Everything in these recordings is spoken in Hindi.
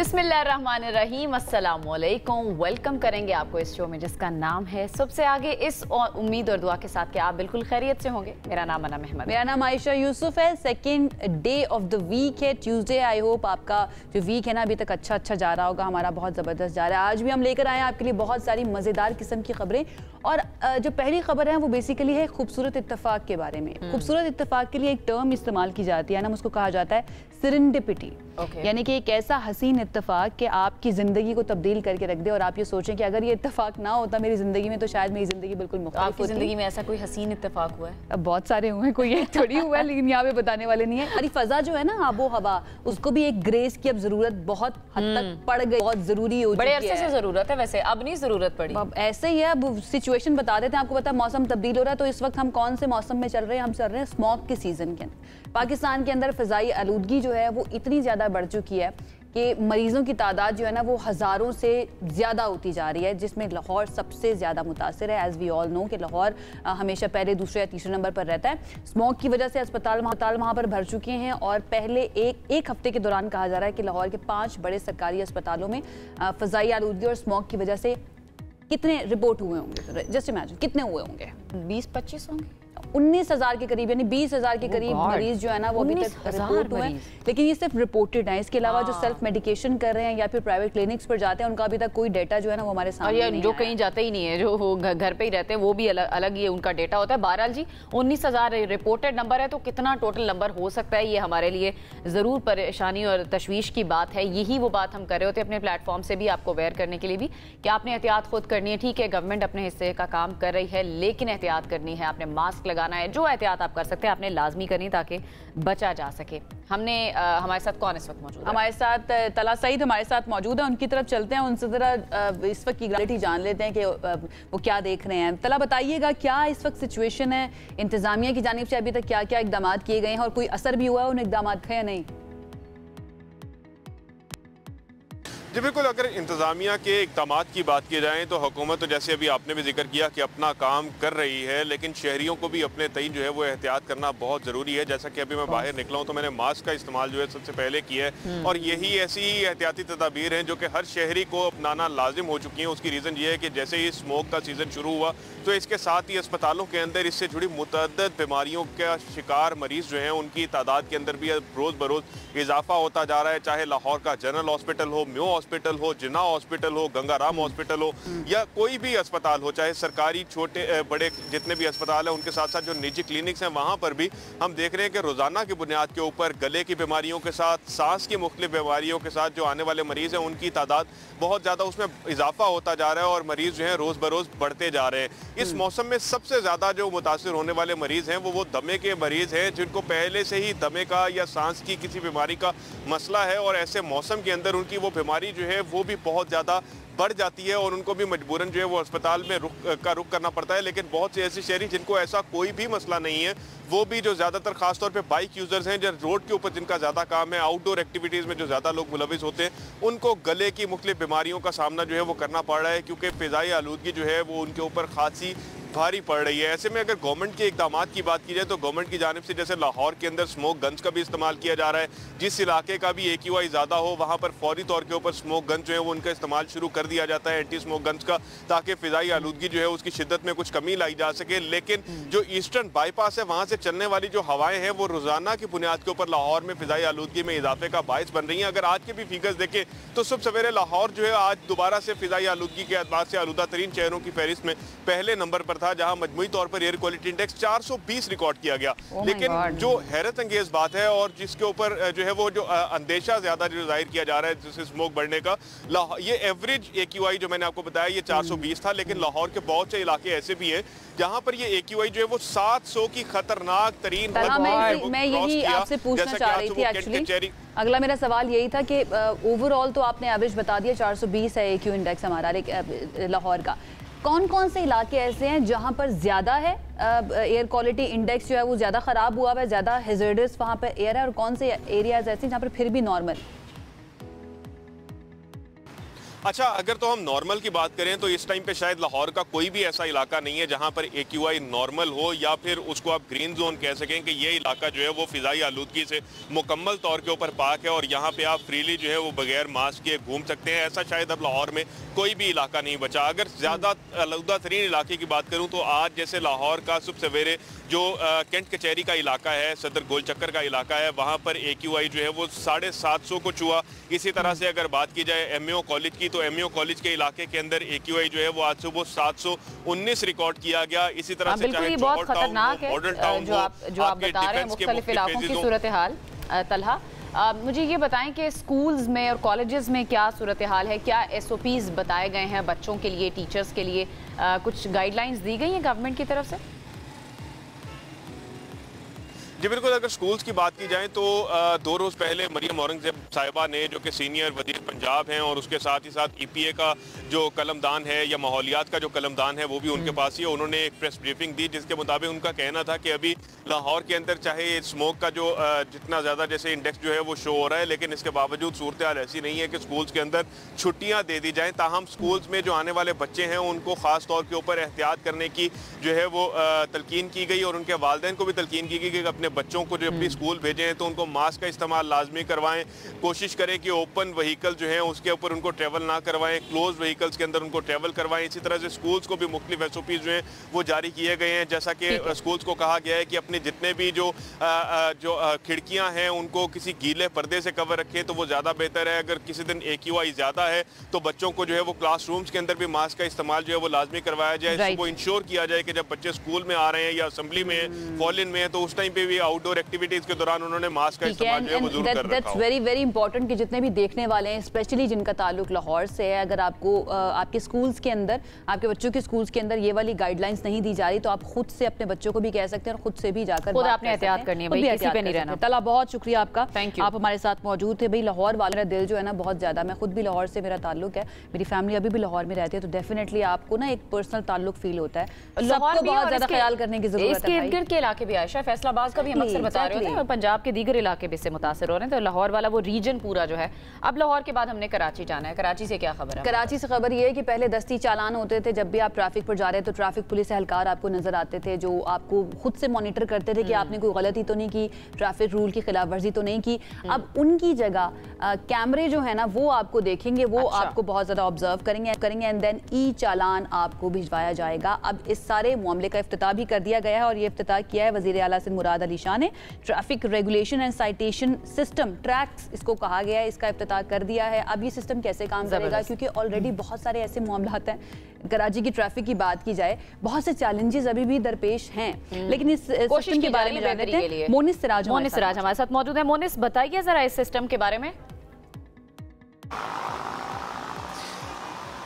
बिस्मिल्लाहिर्रहमानिर्रहीम, अस्सलामुअलैकुम। वेलकम करेंगे आपको इस शो में जिसका नाम है सबसे आगे, इस उम्मीद और दुआ के साथ कि आप बिल्कुल खैरियत से होंगे। मेरा नाम अनम अहमद। मेरा नाम आयशा यूसुफ है। Second day of the week है, ट्यूसडे। आई होप आपका जो वीक है ना अभी तक अच्छा जा रहा होगा। हमारा बहुत ज़बरदस्त जा रहा है। आज भी हम लेकर आए हैं आपके लिए बहुत सारी मज़ेदार किस्म की खबरें। और जो पहली खबर है वो बेसिकली है खूबसूरत इत्तेफाक के बारे में। खूबसूरत इत्तेफाक के लिए एक टर्म इस्तेमाल की जाती है ना, उसको कहा जाता है सेरेंडिपिटी। यानी कि एक ऐसा हसीन इत्तेफाक कि आपकी ज़िंदगी को तब्दील करके रख दे और आप ये सोचें कि अगर ये इत्तेफाक ना होता मेरी ज़िंदगी में तो शायद मेरी ज़िंदगी बिल्कुल मुख्तलिफ होती। आपकी ज़िंदगी में ऐसा कोई हसीन इत्तेफाक हुआ है? अब बहुत सारे हुए हैं, कोई एक थोड़ी हुआ है, लेकिन यहाँ पे बताने वाले नहीं है। अरे फ़ज़ा जो है ना, आबो हवा, उसको भी एक ग्रेस की अब ज़रूरत बहुत हद तक पड़ गई, बहुत ज़रूरी हो चुकी है। बड़े अरसे से ज़रूरत है, वैसे अब नहीं ज़रूरत पड़ी। अब ऐसे ही है। अब सिचुएशन बता देते हैं आपको। पता है मौसम तब्दील हो रहा है, तो इस वक्त हम कौन से मौसम में चल रहे हैं? हम चल रहे हैं स्मॉग के सीज़न के अंदर। पाकिस्तान के अंदर फ़ज़ाई आलूदगी जो है वो इतनी ज़्यादा बढ़ चुकी है कि मरीज़ों की तादाद जो है ना वो हज़ारों से ज़्यादा होती जा रही है, जिसमें लाहौर सबसे ज़्यादा मुतासिर है। एज़ वी ऑल नो कि लाहौर हमेशा पहले, दूसरे या तीसरे नंबर पर रहता है। स्मोक की वजह से अस्पताल वहाँ पर भर चुके हैं और पहले एक हफ्ते के दौरान कहा जा रहा है कि लाहौर के 5 बड़े सरकारी अस्पतालों में फ़ज़ाई आलूदगी और स्मोक की वजह से कितने रिपोर्ट हुए होंगे? जस्ट इमेजिन कितने हुए होंगे? 20-25 होंगे। 19,000 के करीब, यानी 20,000 के करीब मरीज जो है ना वो अभी तक रिपोर्ट हुए हैं। लेकिन ये सिर्फ रिपोर्टेड है। इसके अलावा जो सेल्फ मेडिकेशन कर रहे हैं या फिर प्राइवेट क्लिनिक्स पर जाते हैं, उनका अभी तक कोई डेटा जो है ना वो हमारे सामने नहीं है। जो कहीं जाते ही नहीं है, जो घर पे ही रहते हैं, वो भी अलग ही उनका डेटा होता है। बहरहाल जी, 19,000 रिपोर्टेड नंबर है, तो कितना टोटल नंबर हो सकता है? ये हमारे लिए ज़रूर परेशानी और तशवीश की बात है। यही वो बात हम कर रहे होते हैं अपने प्लेटफॉर्म से भी आपको अवेयर करने के लिए भी कि आपने एहतियात खुद करनी है। ठीक है, गवर्नमेंट अपने हिस्से का काम कर रही है, लेकिन एहतियात करनी है। आपने मास्क लगाना है, जो एहतियात आप कर सकते हैं आपने लाजमी करनी ताकि बचा जा सके। हमने हमारे साथ कौन इस वक्त मौजूद है? हमारे साथ तला सईद हमारे साथ मौजूद है। उनकी तरफ चलते हैं, उनसे जरा इस वक्त की ग्रेविटी जान लेते हैं कि वो क्या देख रहे हैं। तला, बताइएगा क्या इस वक्त सिचुएशन है? इंतजामिया की जानिब से अभी तक क्या क्या इकदाम किए गए हैं और कोई असर भी हुआ है उन इकदाम का या नहीं? जी बिल्कुल, अगर इंतज़ामिया के इक़दाम की बात की जाए तो हुकूमत तो जैसे अभी आपने भी जिक्र किया कि अपना काम कर रही है, लेकिन शहरियों को भी अपने तय जो है वो एहतियात करना बहुत ज़रूरी है। जैसा कि अभी मैं बाहर निकला हूँ तो मैंने मास्क का इस्तेमाल जो है सबसे पहले किया है और यही ऐसी ही एहतियाती तदाबीर हैं जो कि हर शहरी को अपनाना लाजिम हो चुकी हैं। उसकी रीज़न ये है कि जैसे ही स्मोक का सीज़न शुरू हुआ तो इसके साथ ही अस्पतालों के अंदर इससे जुड़ी मुतअद्दिद बीमारियों का शिकार मरीज़ जो हैं उनकी तादाद के अंदर भी रोज़ बरोज़ इजाफा होता जा रहा है। चाहे लाहौर का जनरल हॉस्पिटल हो, म्यो हॉस्पिटल हो, जिन्ना हॉस्पिटल हो, गंगाराम हॉस्पिटल हो या कोई भी अस्पताल हो, चाहे सरकारी छोटे बड़े जितने भी अस्पताल हैं, उनके साथ साथ जो निजी क्लिनिक्स हैं वहाँ पर भी हम देख रहे हैं कि रोज़ाना की बुनियाद के ऊपर गले की बीमारियों के साथ, सांस की मुख्तलिफ बीमारियों के साथ जो आने वाले मरीज़ हैं उनकी तादाद बहुत ज़्यादा उसमें इजाफा होता जा रहा है और मरीज़ जो है रोज़ बरोज़ बढ़ते जा रहे हैं। इस मौसम में सबसे ज़्यादा जो मुतासिर होने वाले मरीज़ हैं वो दमे के मरीज़ हैं जिनको पहले से ही दमे का या सांस की किसी बीमारी का मसला है और ऐसे मौसम के अंदर उनकी वो बीमारी जो है वो भी बहुत ज़्यादा बढ़ जाती है और उनको भी मजबूरन जो है वो अस्पताल में रुख करना पड़ता है। लेकिन बहुत से ऐसे शहरी जिनको ऐसा कोई भी मसला नहीं है, वो भी जो ज़्यादातर खासतौर पे बाइक यूज़र्स हैं, जो रोड के ऊपर जिनका ज़्यादा काम है, आउटडोर एक्टिविटीज़ में जो ज़्यादा लोग मुलविस होते हैं, उनको गले की मुख्तलिफ बीमारियों का सामना जो है वो करना पड़ रहा है क्योंकि फ़िज़ाई आलूदगी जो है वो उनके ऊपर खासी भारी पड़ रही है। ऐसे में अगर गवर्नमेंट के इकदाम की बात की जाए तो गवर्नमेंट की जानिब से जैसे लाहौर के अंदर स्मोक गन्स का भी इस्तेमाल किया जा रहा है। जिस इलाके का भी AQI ज़्यादा हो वहाँ पर फौरी तौर के ऊपर स्मोक गन्स जो है वो उनका इस्तेमाल शुरू कर दिया जाता है, एंटी स्मोक गन्स का, ताकि फ़िज़ाई आलूदगी जो है उसकी शिद्दत में कुछ कमी लाई जा सके। लेकिन जो ईस्टर्न बाईपास है वहाँ से चलने वाली जो हवाएं हैं वो रोज़ाना की बुनियाद के ऊपर लाहौर में फ़िज़ाई आलूदगी में इजाफे का बायस बन रही हैं। अगर आज के भी फिगर्स देखें तो सुबह सवेरे लाहौर जो है आज दोबारा से फ़िज़ाई आलूदगी के एतबार से आलूदा तरीन शहरों की फहरिस्त में पहले नंबर पर था, जहाँ मजमूई तौर पर एयर क्वालिटी इंडेक्स 420 रिकॉर्ड किया गया। लेकिन जो हैरत अंगेज बात है और जिसके ऊपर जो है वो जो अंदेशा ज्यादा जो जाहिर किया जा रहा है जिससे स्मोक बढ़ने का, ये एवरेज AQI जो मैंने आपको बताया ये 420 था, लेकिन लाहौर के बहुत से इलाके ऐसे भी हैं जहां पर ये AQI जो है वो 700 की खतरनाक तरीन। मैं यही आपसे पूछना चाह रही थी एक्चुअली, अगला मेरा सवाल यही था कि ओवरऑल तो आपने एवरेज बता दिया 420 है AQ इंडेक्स हमारा लाहौर का। कौन कौन से इलाके ऐसे हैं जहां पर ज़्यादा है एयर क्वालिटी इंडेक्स जो है वो ज़्यादा ख़राब हुआ है, ज़्यादा हेज़र्डस वहाँ पर एयर है, और कौन से एरियाज ऐसे हैं जहाँ पर फिर भी नॉर्मल? अच्छा, अगर तो हम नॉर्मल की बात करें तो इस टाइम पे शायद लाहौर का कोई भी ऐसा इलाका नहीं है जहां पर AQI नॉर्मल हो या फिर उसको आप ग्रीन जोन कह सकें कि ये इलाका जो है वो फिजाई आलूदगी से मुकम्मल तौर के ऊपर पाक है और यहाँ पे आप फ्रीली जो है वो बगैर मास्क के घूम सकते हैं। ऐसा शायद अब लाहौर में कोई भी इलाका नहीं बचा। अगर ज़्यादा आलूदा तरीन इलाके की बात करूँ तो आज जैसे लाहौर का सुबह सवेरे जो कैंट कचहरी का इलाका है, सदर गोल चक्कर का इलाका है, वहाँ पर AQI जो है वो 750 को छुआ। इसी तरह से अगर बात की जाए MAO कॉलेज की तो MAO कॉलेज के इलाके के अंदर AQI जो है वो आज सुबह 719 रिकॉर्ड किया गया। इसी तरह से बिल्कुल बहुत खतरनाक है जो आप बता रहे हैं मुख्तलिफ इलाकों की सूरत हाल। तलहा, मुझे ये बताएं कि स्कूल्स में और कॉलेजेस में क्या सूरत हाल है, क्या SOPs बताए गए हैं बच्चों के लिए, टीचर्स के लिए, कुछ गाइडलाइंस दी गई हैं गवर्नमेंट की तरफ से? जी बिल्कुल, अगर स्कूल्स की बात की जाए तो 2 रोज़ पहले मरियम औरंगजेब साहिबा ने, जो कि सीनियर वजीर पंजाब हैं और उसके साथ ही साथ EPA का जो कलमदान है या माहौलियात का जो कलमदान है वो भी उनके पास ही है, उन्होंने एक प्रेस ब्रीफिंग दी जिसके मुताबिक उनका कहना था कि अभी लाहौर के अंदर चाहे स्मोक का जो जितना ज़्यादा जैसे इंडेक्स जो है वो शो हो रहा है, लेकिन इसके बावजूद सूरत हाल ऐसी नहीं है कि स्कूल्स के अंदर छुट्टियाँ दे दी जाएँ। ताहम स्कूल्स में जो आने वाले बच्चे हैं उनको ख़ास तौर के ऊपर एहतियात करने की जो है वो तलकीन की गई और उनके वालिदैन को भी तलकीन की गई कि अपने बच्चों को जब भी स्कूल भेजें हैं तो उनको मास्क का इस्तेमाल लाजमी करवाएं। कोशिश करें कि ओपन व्हीकल जो है उसके ऊपर उनको ट्रैवल ना करवाएं, क्लोज व्हीकल्स के अंदर उनको ट्रैवल करवाएं। इसी तरह से स्कूल्स को भी मुख्तलिफ SOPs जो हैं वो जारी किए गए हैं। जैसा कि स्कूल्स को कहा गया है कि अपने जितने भी जो खिड़कियां हैं उनको किसी गीले पर्दे से कवर रखें तो वो ज़्यादा बेहतर है। अगर किसी दिन AQI ज़्यादा है तो बच्चों को जो है वो क्लासरूम्स के अंदर भी मास्क का इस्तेमाल जो है वो लाजमी करवाया जाए। वो इंश्योर किया जाए कि जब बच्चे स्कूल में आ रहे हैं या असेंबली में है, कॉलेज में है, तो उस टाइम पे भी आउटडोर एक्टिविटीज के दौरान उन्होंने मास्क का इस्तेमाल जो है वो जरूर कर रखा हो। दैट्स वेरी वेरी इंपॉर्टेंट कि जितने भी देखने वाले हैं, स्पेशली जिनका ताल्लुक लाहौर से है, अगर आपको आपके स्कूल्स के अंदर, आपके बच्चों के स्कूल्स के अंदर ये वाली गाइडलाइंस नहीं दी जा रही तो आप खुद से अपने बच्चों को भी कह सकते हैं और खुद से भी जाकर खुद आपने एहतियात करनी है भाई, किसी पे नहीं रहना। तला, बहुत शुक्रिया आपका, थैंक यू, आप हमारे साथ मौजूद थे। भाई लाहौर वाला दिल जो है ना बहुत ज्यादा, मैं खुद भी लाहौर से मेरा ताल्लुक है, मेरी फैमिली अभी भी लाहौर में रहती है, तो डेफिनेटली आपको ना एक पर्सनल ताल्लुक फील होता है। सबको बहुत ज्यादा ख्याल करने की जरूरत है। इसके इर्द-गिर्द के इलाके भी आयशा, फैसलाबाद का भी हम अक्सर बता रहे होते हैं और पंजाब के दीगर इलाके भी इससे मुतासर हो रहे हैं, तो लाहौर वाला वो रीजन पूरा जो है। अब लाहौर के बाद हमने कराची जाना है, कराची से क्या खबर है? कराची से खबर ये है कि पहले दस्ती चालान होते थे, जब भी आप ट्रैफिक पर जा रहे तो ट्रैफिक पुलिस एहलकार आपको नजर आते थे जो आपको खुद से मॉनिटर करते थे कि आपने कोई गलती तो नहीं की, ट्रैफिक रूल की खिलाफ वर्जी तो नहीं की। अब उनकी जगह कैमरे जो है ना वो आपको देखेंगे, वो आपको बहुत ज्यादा ऑब्जर्व करेंगे एंड देन ई चालान आपको भिजवाया जाएगा। अब इस सारे मामले का इफ्तिताह भी कर दिया गया है और ये इफ्तिताह किया है वजीर आला सिंध मुराद अली शाह ने। Traffic regulation and citation system, tracks इसको कहा गया है, इसका इफ्तिताह कर दिया है। अब ये सिस्टम कैसे काम करेगा, क्योंकि ऑलरेडी बहुत सारे ऐसे मामला हैं, कराची की ट्रैफिक की बात की जाए, बहुत से चैलेंजेस अभी भी दरपेश हैं, लेकिन इस सिस्टम के बारे में जानते हैं मोनिस सिराज हमारे साथ मौजूद है। मोनिस, बताइए जरा इस सिस्टम के बारे में।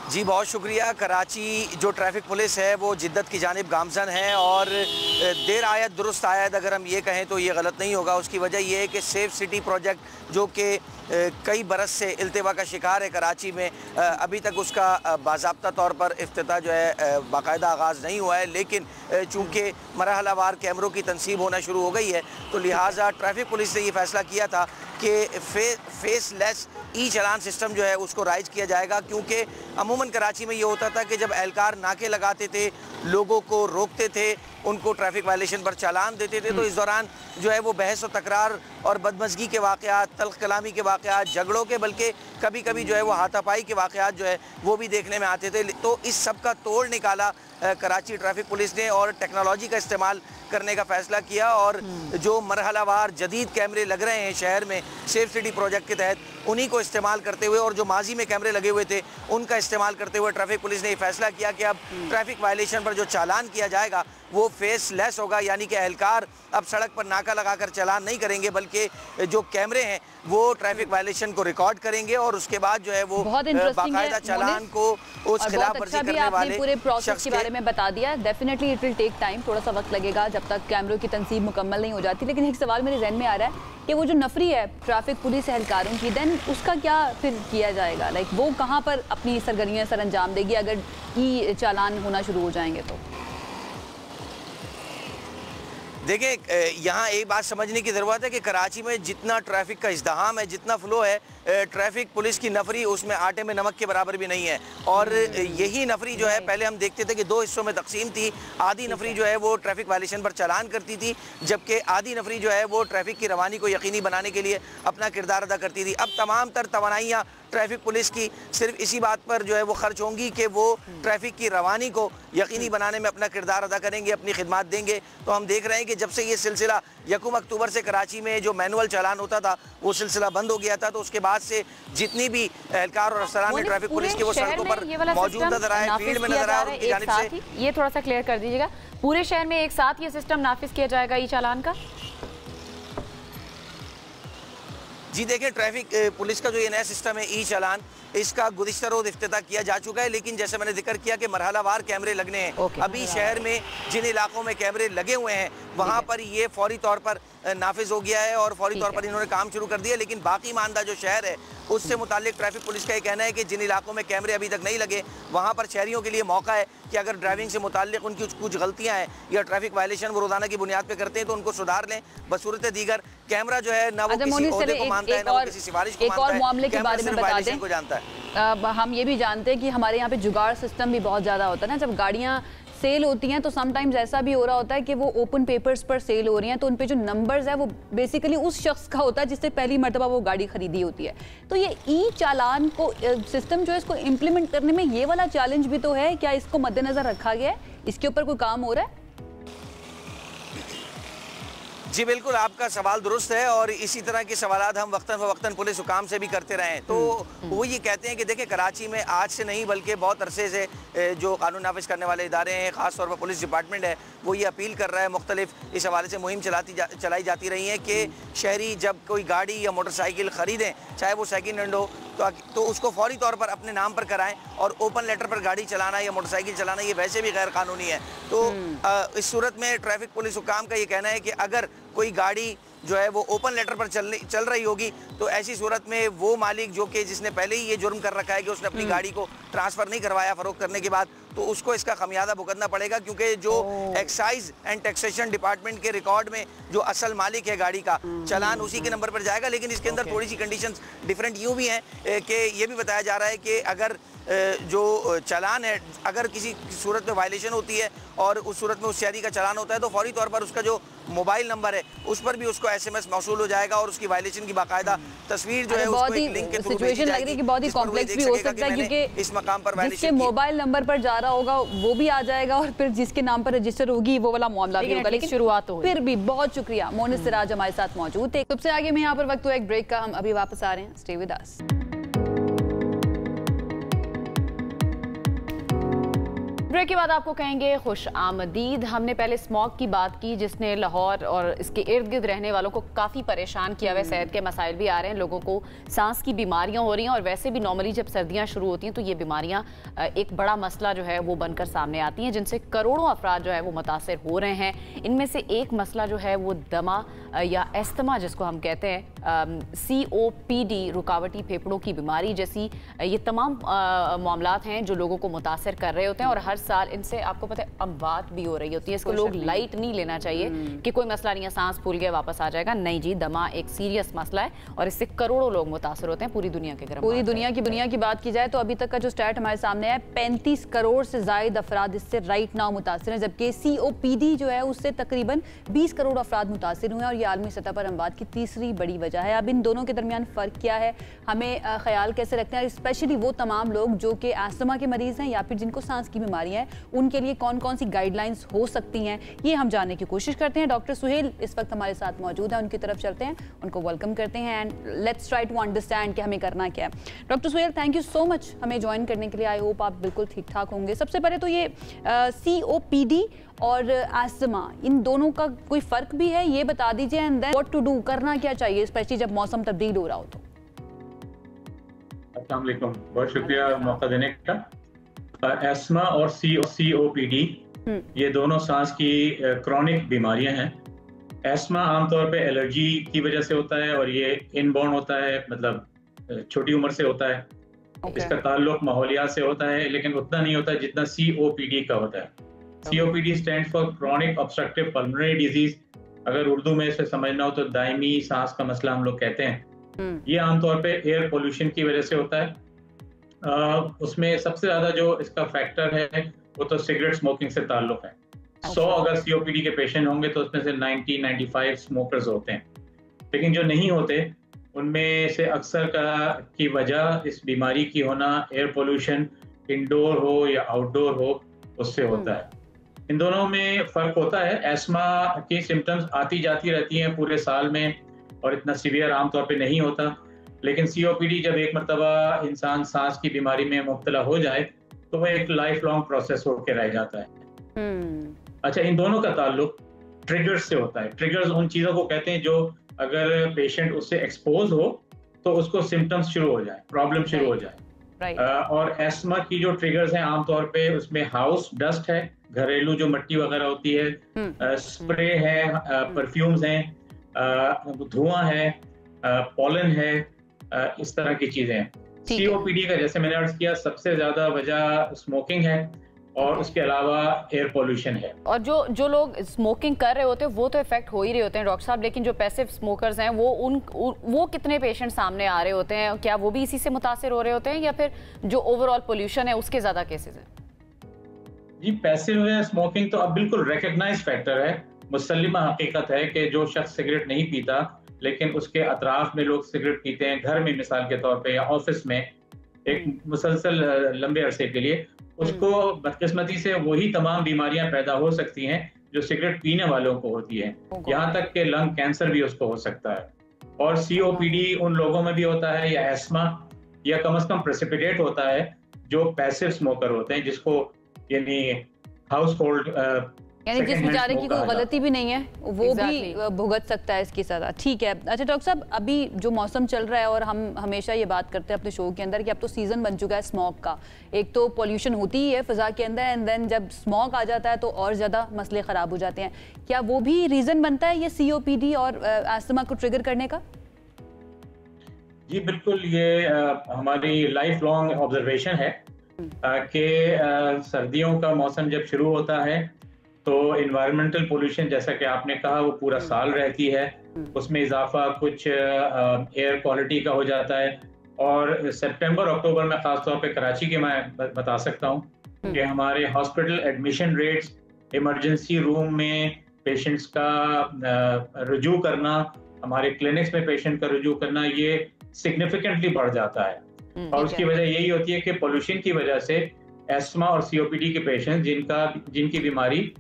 जी बहुत शुक्रिया। कराची जो ट्रैफिक पुलिस है वो जिद्दत की जानिब गामजन है और देर आयत दुरुस्त आयत अगर हम ये कहें तो ये गलत नहीं होगा। उसकी वजह यह है कि सेफ सिटी प्रोजेक्ट जो कि कई बरस से इल्तिवा का शिकार है कराची में, अभी तक उसका बाज़ाब्ता तौर पर इफ्तिताह जो है बाकायदा आगाज़ नहीं हुआ है, लेकिन चूँकि मरहलावार कैमरों की तनसीब होना शुरू हो गई है तो लिहाजा ट्रैफिक पुलिस ने ये फ़ैसला किया था कि फेसलेस ई चलान सिस्टम जो है उसको राइज किया जाएगा, क्योंकि अमूमन कराची में ये होता था कि जब एहलकार नाके लगाते थे, लोगों को रोकते थे, उनको ट्रैफिक वायलेशन पर चालान देते थे, तो इस दौरान जो है वो बहस व तकरार और बदमज़गी के वाक़यात, तल्ख़ कलामी के वाक़यात, झगड़ों के, बल्कि कभी कभी जो है वो हाथापाई के वाक़यात जो है वो भी देखने में आते थे। तो इस सब का तोड़ निकाला कराची ट्रैफिक पुलिस ने और टेक्नोलॉजी का इस्तेमाल करने का फ़ैसला किया और जो मरहलावार जदीद कैमरे लग रहे हैं शहर में सेफ सिटी प्रोजेक्ट के तहत, उन्हीं को इस्तेमाल करते हुए और जो माजी में कैमरे लगे हुए थे उनका इस्तेमाल करते हुए ट्रैफिक पुलिस ने ये फैसला किया कि अब ट्रैफिक वायलेशन पर जो चालान किया जाएगा वो फेसलेस होगा, यानी कि एहलकार अब सड़क पर नाका लगाकर चालान नहीं करेंगे, बल्कि जो कैमरे हैं वो ट्रैफिक वायलेशन को रिकॉर्ड करेंगे और उसके बाद जो है वो बाकायदा चालान को उस खिलाफ वर्जी करने वाले पूरे प्रोसेस के बारे में बता दिया। Definitely it will take time, थोड़ा सा वक्त लगेगा जब तक कैमरों की तनसीब मुकम्मल नहीं हो जाती। लेकिन एक सवाल मेरे जहन में आ रहा है कि वो जो नफरी है ट्रैफिक पुलिस एहलकारों की, देन उसका क्या फिर किया जाएगा? लाइक वो कहाँ पर अपनी सरगर्मियाँ सर अंजाम देगी अगर ई चालान होना शुरू हो जाएंगे तो? देखिए यहाँ एक बात समझने की ज़रूरत है कि कराची में जितना ट्रैफिक का इज़्दिहाम है, जितना फ़्लो है, ट्रैफिक पुलिस की नफरी उसमें आटे में नमक के बराबर भी नहीं है। और यही नफरी जो है पहले हम देखते थे कि 2 हिस्सों में तकसीम थी। आधी नफरी जो है वो ट्रैफिक वायलेशन पर चालान करती थी, जबकि आधी नफरी जो है वो ट्रैफिक की रवानी को यकीनी बनाने के लिए अपना किरदार अदा करती थी। अब तमाम तर तवानाइयाँ ट्रैफिक पुलिस की सिर्फ इसी बात पर जो है वो खर्च होंगी कि वो ट्रैफिक की रवानी को यकीनी बनाने में अपना किरदार अदा करेंगे, अपनी खिदमत देंगे। तो हम देख रहे हैं कि जब से ये सिलसिला 1 अक्टूबर से कराची में जो मैनुअल चालान होता था वो सिलसिला बंद हो गया था, तो उसके बाद से जितनी भी एहलकार और अफसरान ट्रैफिक पुलिस के वो सड़कों पर मौजूद नजर आए, फील्ड में नजर आए और उनकी जानिब से। ये थोड़ा सा क्लियर कर दीजिएगा, पूरे शहर में एक साथ ये सिस्टम नाफिज किया जाएगा ई चालान का? जी देखिए, ट्रैफिक पुलिस का जो ये नया सिस्टम है ई चालान, इसका गुज़िश्ता रोज़ इफ्तिताह किया जा चुका है, लेकिन जैसे मैंने जिक्र किया कि मरहलावार कैमरे लगने हैं। अभी शहर में जिन इलाकों में कैमरे लगे हुए हैं वहाँ पर ये फौरी तौर पर नाफिज हो गया है और फौरी तौर पर इन्होंने काम शुरू कर दिया। लेकिन बाकी मानदा जो शहर है उससे मुतालिक ट्रैफिक पुलिस का ये कहना है कि जिन इलाकों में कैमरे अभी तक नहीं लगे वहाँ पर शहरियों के लिए मौका है कि अगर ड्राइविंग से मुतालिक उनकी कुछ गलतियाँ हैं या ट्रैफिक वायलेशन वो रोज़ाना की बुनियाद पर करते हैं तो उनको सुधार लें। बसूरत दीगर कैमरा जो है ना वो किसी ओहदे को मानता है ना वो किसी सिफारिश को मानता है, मामले के बारे में बता दें को जानता है। हम ये भी जानते हैं कि हमारे यहाँ पे जुगाड़ सिस्टम भी बहुत ज़्यादा होता है ना। जब गाड़ियाँ सेल होती हैं तो समटाइम्स ऐसा भी हो रहा होता है कि वो ओपन पेपर्स पर सेल हो रही हैं, तो उन पे जो नंबर्स है वो बेसिकली उस शख्स का होता है जिससे पहली मर्तबा वो गाड़ी खरीदी होती है। तो ये ई चालान को सिस्टम जो है इसको इम्प्लीमेंट करने में ये वाला चैलेंज भी तो है, क्या इसको मद्देनजर रखा गया है? इसके ऊपर कोई काम हो रहा है? जी बिल्कुल, आपका सवाल दुरुस्त है और इसी तरह के सवालात हम वक्तन पुलिस हुकाम से भी करते रहे हैं। तो वो ये कहते हैं कि देखिए, कराची में आज से नहीं बल्कि बहुत अरसे से जो कानून नाफिज करने वाले इदारे हैं, ख़ास तौर पर पुलिस डिपार्टमेंट है, वो ये अपील कर रहा है, मुख्तलिफ इस हवाले से मुहिम चलाई जाती रही है कि शहरी जब कोई गाड़ी या मोटरसाइकिल ख़रीदें, चाहे वो सेकेंड हैंड हो, तो उसको फौरी तौर पर अपने नाम पर कराएं। और ओपन लेटर पर गाड़ी चलाना या मोटरसाइकिल चलाना ये वैसे भी गैर कानूनी है। तो इस सूरत में ट्रैफिक पुलिस हुकाम का ये कहना है कि अगर कोई गाड़ी जो है वो ओपन लेटर पर चल रही होगी तो ऐसी सूरत में वो मालिक जो कि जिसने पहले ही ये जुर्म कर रखा है कि उसने अपनी गाड़ी को ट्रांसफ़र नहीं करवाया फ़रोख्त करने के बाद, तो उसको इसका खमियाजा भुगतना पड़ेगा। क्योंकि जो एक्साइज एंड टैक्सेशन डिपार्टमेंट के रिकॉर्ड में जो असल मालिक है गाड़ी का, चालान उसी के नंबर पर जाएगा। लेकिन इसके अंदर थोड़ी सी कंडीशंस डिफरेंट यूँ भी हैं कि ये भी बताया जा रहा है कि अगर जो चालान है, अगर किसी सूरत में वायलेशन होती है और उस सूरत में उस शहरी का चालान होता है तो फौरी तौर पर उसका जो मोबाइल नंबर है उस पर भी उसको SMS मौसूल हो जाएगा और उसकी वायलेशन की बाकायदा तस्वीर जो है उसको एक लिंक के थ्रू सिचुएशन लग रही है कि बहुत ही कॉम्प्लेक्स भी हो सकता है, क्योंकि इस मकाम पर जिसके मोबाइल नंबर पर जा रहा होगा वो भी आ जाएगा और फिर जिसके नाम पर रजिस्टर होगी वो वाला मामला भी होगा। लेकिन शुरुआत हो फिर भी बहुत शुक्रिया। मोनिस सिराज हमारे साथ मौजूद थे। सबसे आगे में यहाँ पर वक्त हुआ एक ब्रेक का, हम अभी वापस आ रहे हैं। Stay with us. ब्रेक के बाद आपको कहेंगे खुश आमदीद। हमने पहले स्मॉग की बात की जिसने लाहौर और इसके इर्द गिर्द रहने वालों को काफ़ी परेशान किया हुआ है। सेहत के मसाइल भी आ रहे हैं, लोगों को सांस की बीमारियां हो रही हैं और वैसे भी नॉर्मली जब सर्दियां शुरू होती हैं तो ये बीमारियां एक बड़ा मसला जो है वो बनकर सामने आती हैं, जिनसे करोड़ों अफराद जो है वो मुतासर हो रहे हैं। इनमें से एक मसला जो है वो दमा या एस्थमा जिसको हम कहते हैं, COPD रुकावटी फेफड़ों की बीमारी जैसी ये तमाम मामलात हैं जो लोगों को मुतासर कर रहे होते हैं और हर साल इनसे आपको पता है अमवात भी हो रही होती है। इसको लोग लाइट नहीं लेना चाहिए कि कोई मसला नहीं है, सांस फूल गया वापस आ जाएगा। नहीं जी, दमा एक सीरियस मसला है और इससे करोड़ों लोग मुतासर होते हैं पूरी दुनिया के। पूरी दुनिया की बात की जाए तो अभी तक का जो स्टैट हमारे सामने है 35 करोड़ से ज्यादा अफराद इससे राइट नाउ मुतासर हैं, जबकि COPD जो है उससे तकरीबन 20 करोड़ अफराद मुतासर हुए हैं और ये आलमी सतह पर अमवात की तीसरी बड़ी वजह है। अब इन दोनों के दरमियान फ़र्क क्या है, हमें ख्याल कैसे रखते हैं, स्पेशली वो तमाम लोग जो कि एस्थमा के मरीज़ हैं या फिर जिनको सांस की बीमारियां हैं, उनके लिए कौन कौन सी गाइडलाइंस हो सकती हैं, ये हम जानने की कोशिश करते हैं। डॉक्टर सुहेल इस वक्त हमारे साथ मौजूद हैं, उनकी तरफ चलते हैं, उनको वेलकम करते हैं and let's try to understand कि हमें करना क्या है। Doctor Suhail, thank you so much हमें ज्वाइन करने के लिए। आई होप आप बिल्कुल ठीक ठाक होंगे। सबसे पहले तो ये COPD और एस्थमा, इन दोनों का कोई फ़र्क भी है, ये बता दीजिए and then what to do, करना क्या चाहिए स्पेशली जब मौसम तब्दील हो रहा हो तो। अस्सलाम वालेकुम, बहुत शुक्रिया मौका देने का। एस्थमा और COPD ये दोनों सांस की क्रॉनिक बीमारियां हैं। एस्थमा आमतौर पे एलर्जी की वजह से होता है और ये इनबॉर्न होता है, मतलब छोटी उम्र से होता है। इसका ताल्लुक माहौलियात से होता है लेकिन उतना नहीं होता जितना COPD का होता है। COPD stand for chronic obstructive pulmonary disease, अगर उर्दू में इसे समझना हो तो दायमी सांस का मसला हम लोग कहते हैं। ये आमतौर पे एयर पोल्यूशन की वजह से होता है। उसमें सबसे ज्यादा जो इसका फैक्टर है वो तो सिगरेट स्मोकिंग से ताल्लुक है। 100 अगर COPD के पेशेंट होंगे तो उसमें से 90-95 स्मोकर्स होते हैं, लेकिन जो नहीं होते उनमें से अक्सर की वजह इस बीमारी की होना एयर पोल्यूशन, इंडोर हो या आउटडोर हो, उससे होता है। इन दोनों में फ़र्क होता है। एस्मा की सिम्टम्स आती जाती रहती हैं पूरे साल में और इतना सीवियर आमतौर पे नहीं होता, लेकिन COPD जब एक मरतबा इंसान सांस की बीमारी में मुब्तला हो जाए तो वह एक लाइफ लॉन्ग प्रोसेस होकर रह जाता है। अच्छा, इन दोनों का ताल्लुक ट्रिगर्स से होता है। ट्रिगर्स उन चीज़ों को कहते हैं जो अगर पेशेंट उससे एक्सपोज हो तो उसको सिम्टम्स शुरू हो जाए, प्रॉब्लम शुरू हो जाए। और एस्मा की जो ट्रिगर्स हैं आमतौर पे उसमें हाउस डस्ट है, घरेलू जो मिट्टी वगैरह होती है, स्प्रे है, परफ्यूम्स हैं, धुआं है, पॉलन है, इस तरह की चीजें हैं। COPD का जैसे मैंने अर्ज किया सबसे ज्यादा वजह स्मोकिंग है और उसके अलावा एयर पोल्यूशन है। और जो लोग स्मोकिंग कर रहे होते हैं वो तो इफेक्ट हो ही रहे होते हैं डॉक्टर साहब, लेकिन जो पैसिव स्मोकर्स हैं वो कितने पेशेंट सामने आ रहे होते हैं? क्या वो भी इसी से मुतासिर हो रहे होते हैं या फिर जो ओवरऑल पोल्यूशन है उसके ज्यादा केसेस हैं? जी, पैसिव स्मोकिंग तो अब बिल्कुल रिकग्नाइज फैक्टर है। मुसल्लिमा हकीकत है कि जो शख्स सिगरेट नहीं पीता लेकिन उसके अतराफ में लोग सिगरेट पीते हैं, घर में मिसाल के तौर पे या ऑफिस में एक मुसलसल लंबे अरसे के लिए, उसको बदकिस्मती से वही तमाम बीमारियां पैदा हो सकती हैं जो सिगरेट पीने वालों को होती हैं। यहाँ तक कि लंग कैंसर भी उसको हो सकता है। और COPD उन लोगों में भी होता है या एस्मा या कम से कम प्रेसिपिटेट होता है जो पैसिव स्मोकर होते हैं, जिसको यानी हाउस होल्ड यानी जिस बेचारे की कोई गलती भी नहीं है वो भी भुगत सकता है इसकी सजा। ठीक है। अच्छा डॉक्टर साहब, अभी जो मौसम चल रहा है और हम हमेशा ये बात करते हैं अपने शो के अंदर कि अब तो सीजन बन चुका है स्मॉग का। एक तो पॉल्यूशन होती ही है फिजा के अंदर एंड देन जब स्मॉग आ जाता है तो और ज्यादा मसले खराब हो जाते हैं। क्या वो भी रीजन बनता है ये COPD और अस्थमा को ट्रिगर करने का? जी बिल्कुल, ये हमारी लाइफ लॉन्ग ऑब्जर्वेशन है कि सर्दियों का मौसम जब शुरू होता है तो इन्वायरमेंटल पोल्यूशन जैसा कि आपने कहा वो पूरा साल रहती है, उसमें इजाफा कुछ एयर क्वालिटी का हो जाता है। और सितंबर अक्टूबर में खासतौर पे कराची के मैं बता सकता हूँ कि हमारे hospital admission rates, emergency room में पेशेंट्स का रुजू करना, हमारे क्लिनिक्स में पेशेंट का रुजू करना, ये सिग्निफिकेंटली बढ़ जाता है। और उसकी वजह यही होती है कि पोल्यूशन की वजह से एस्मा और COPD के पेशेंट जिनकी बीमारी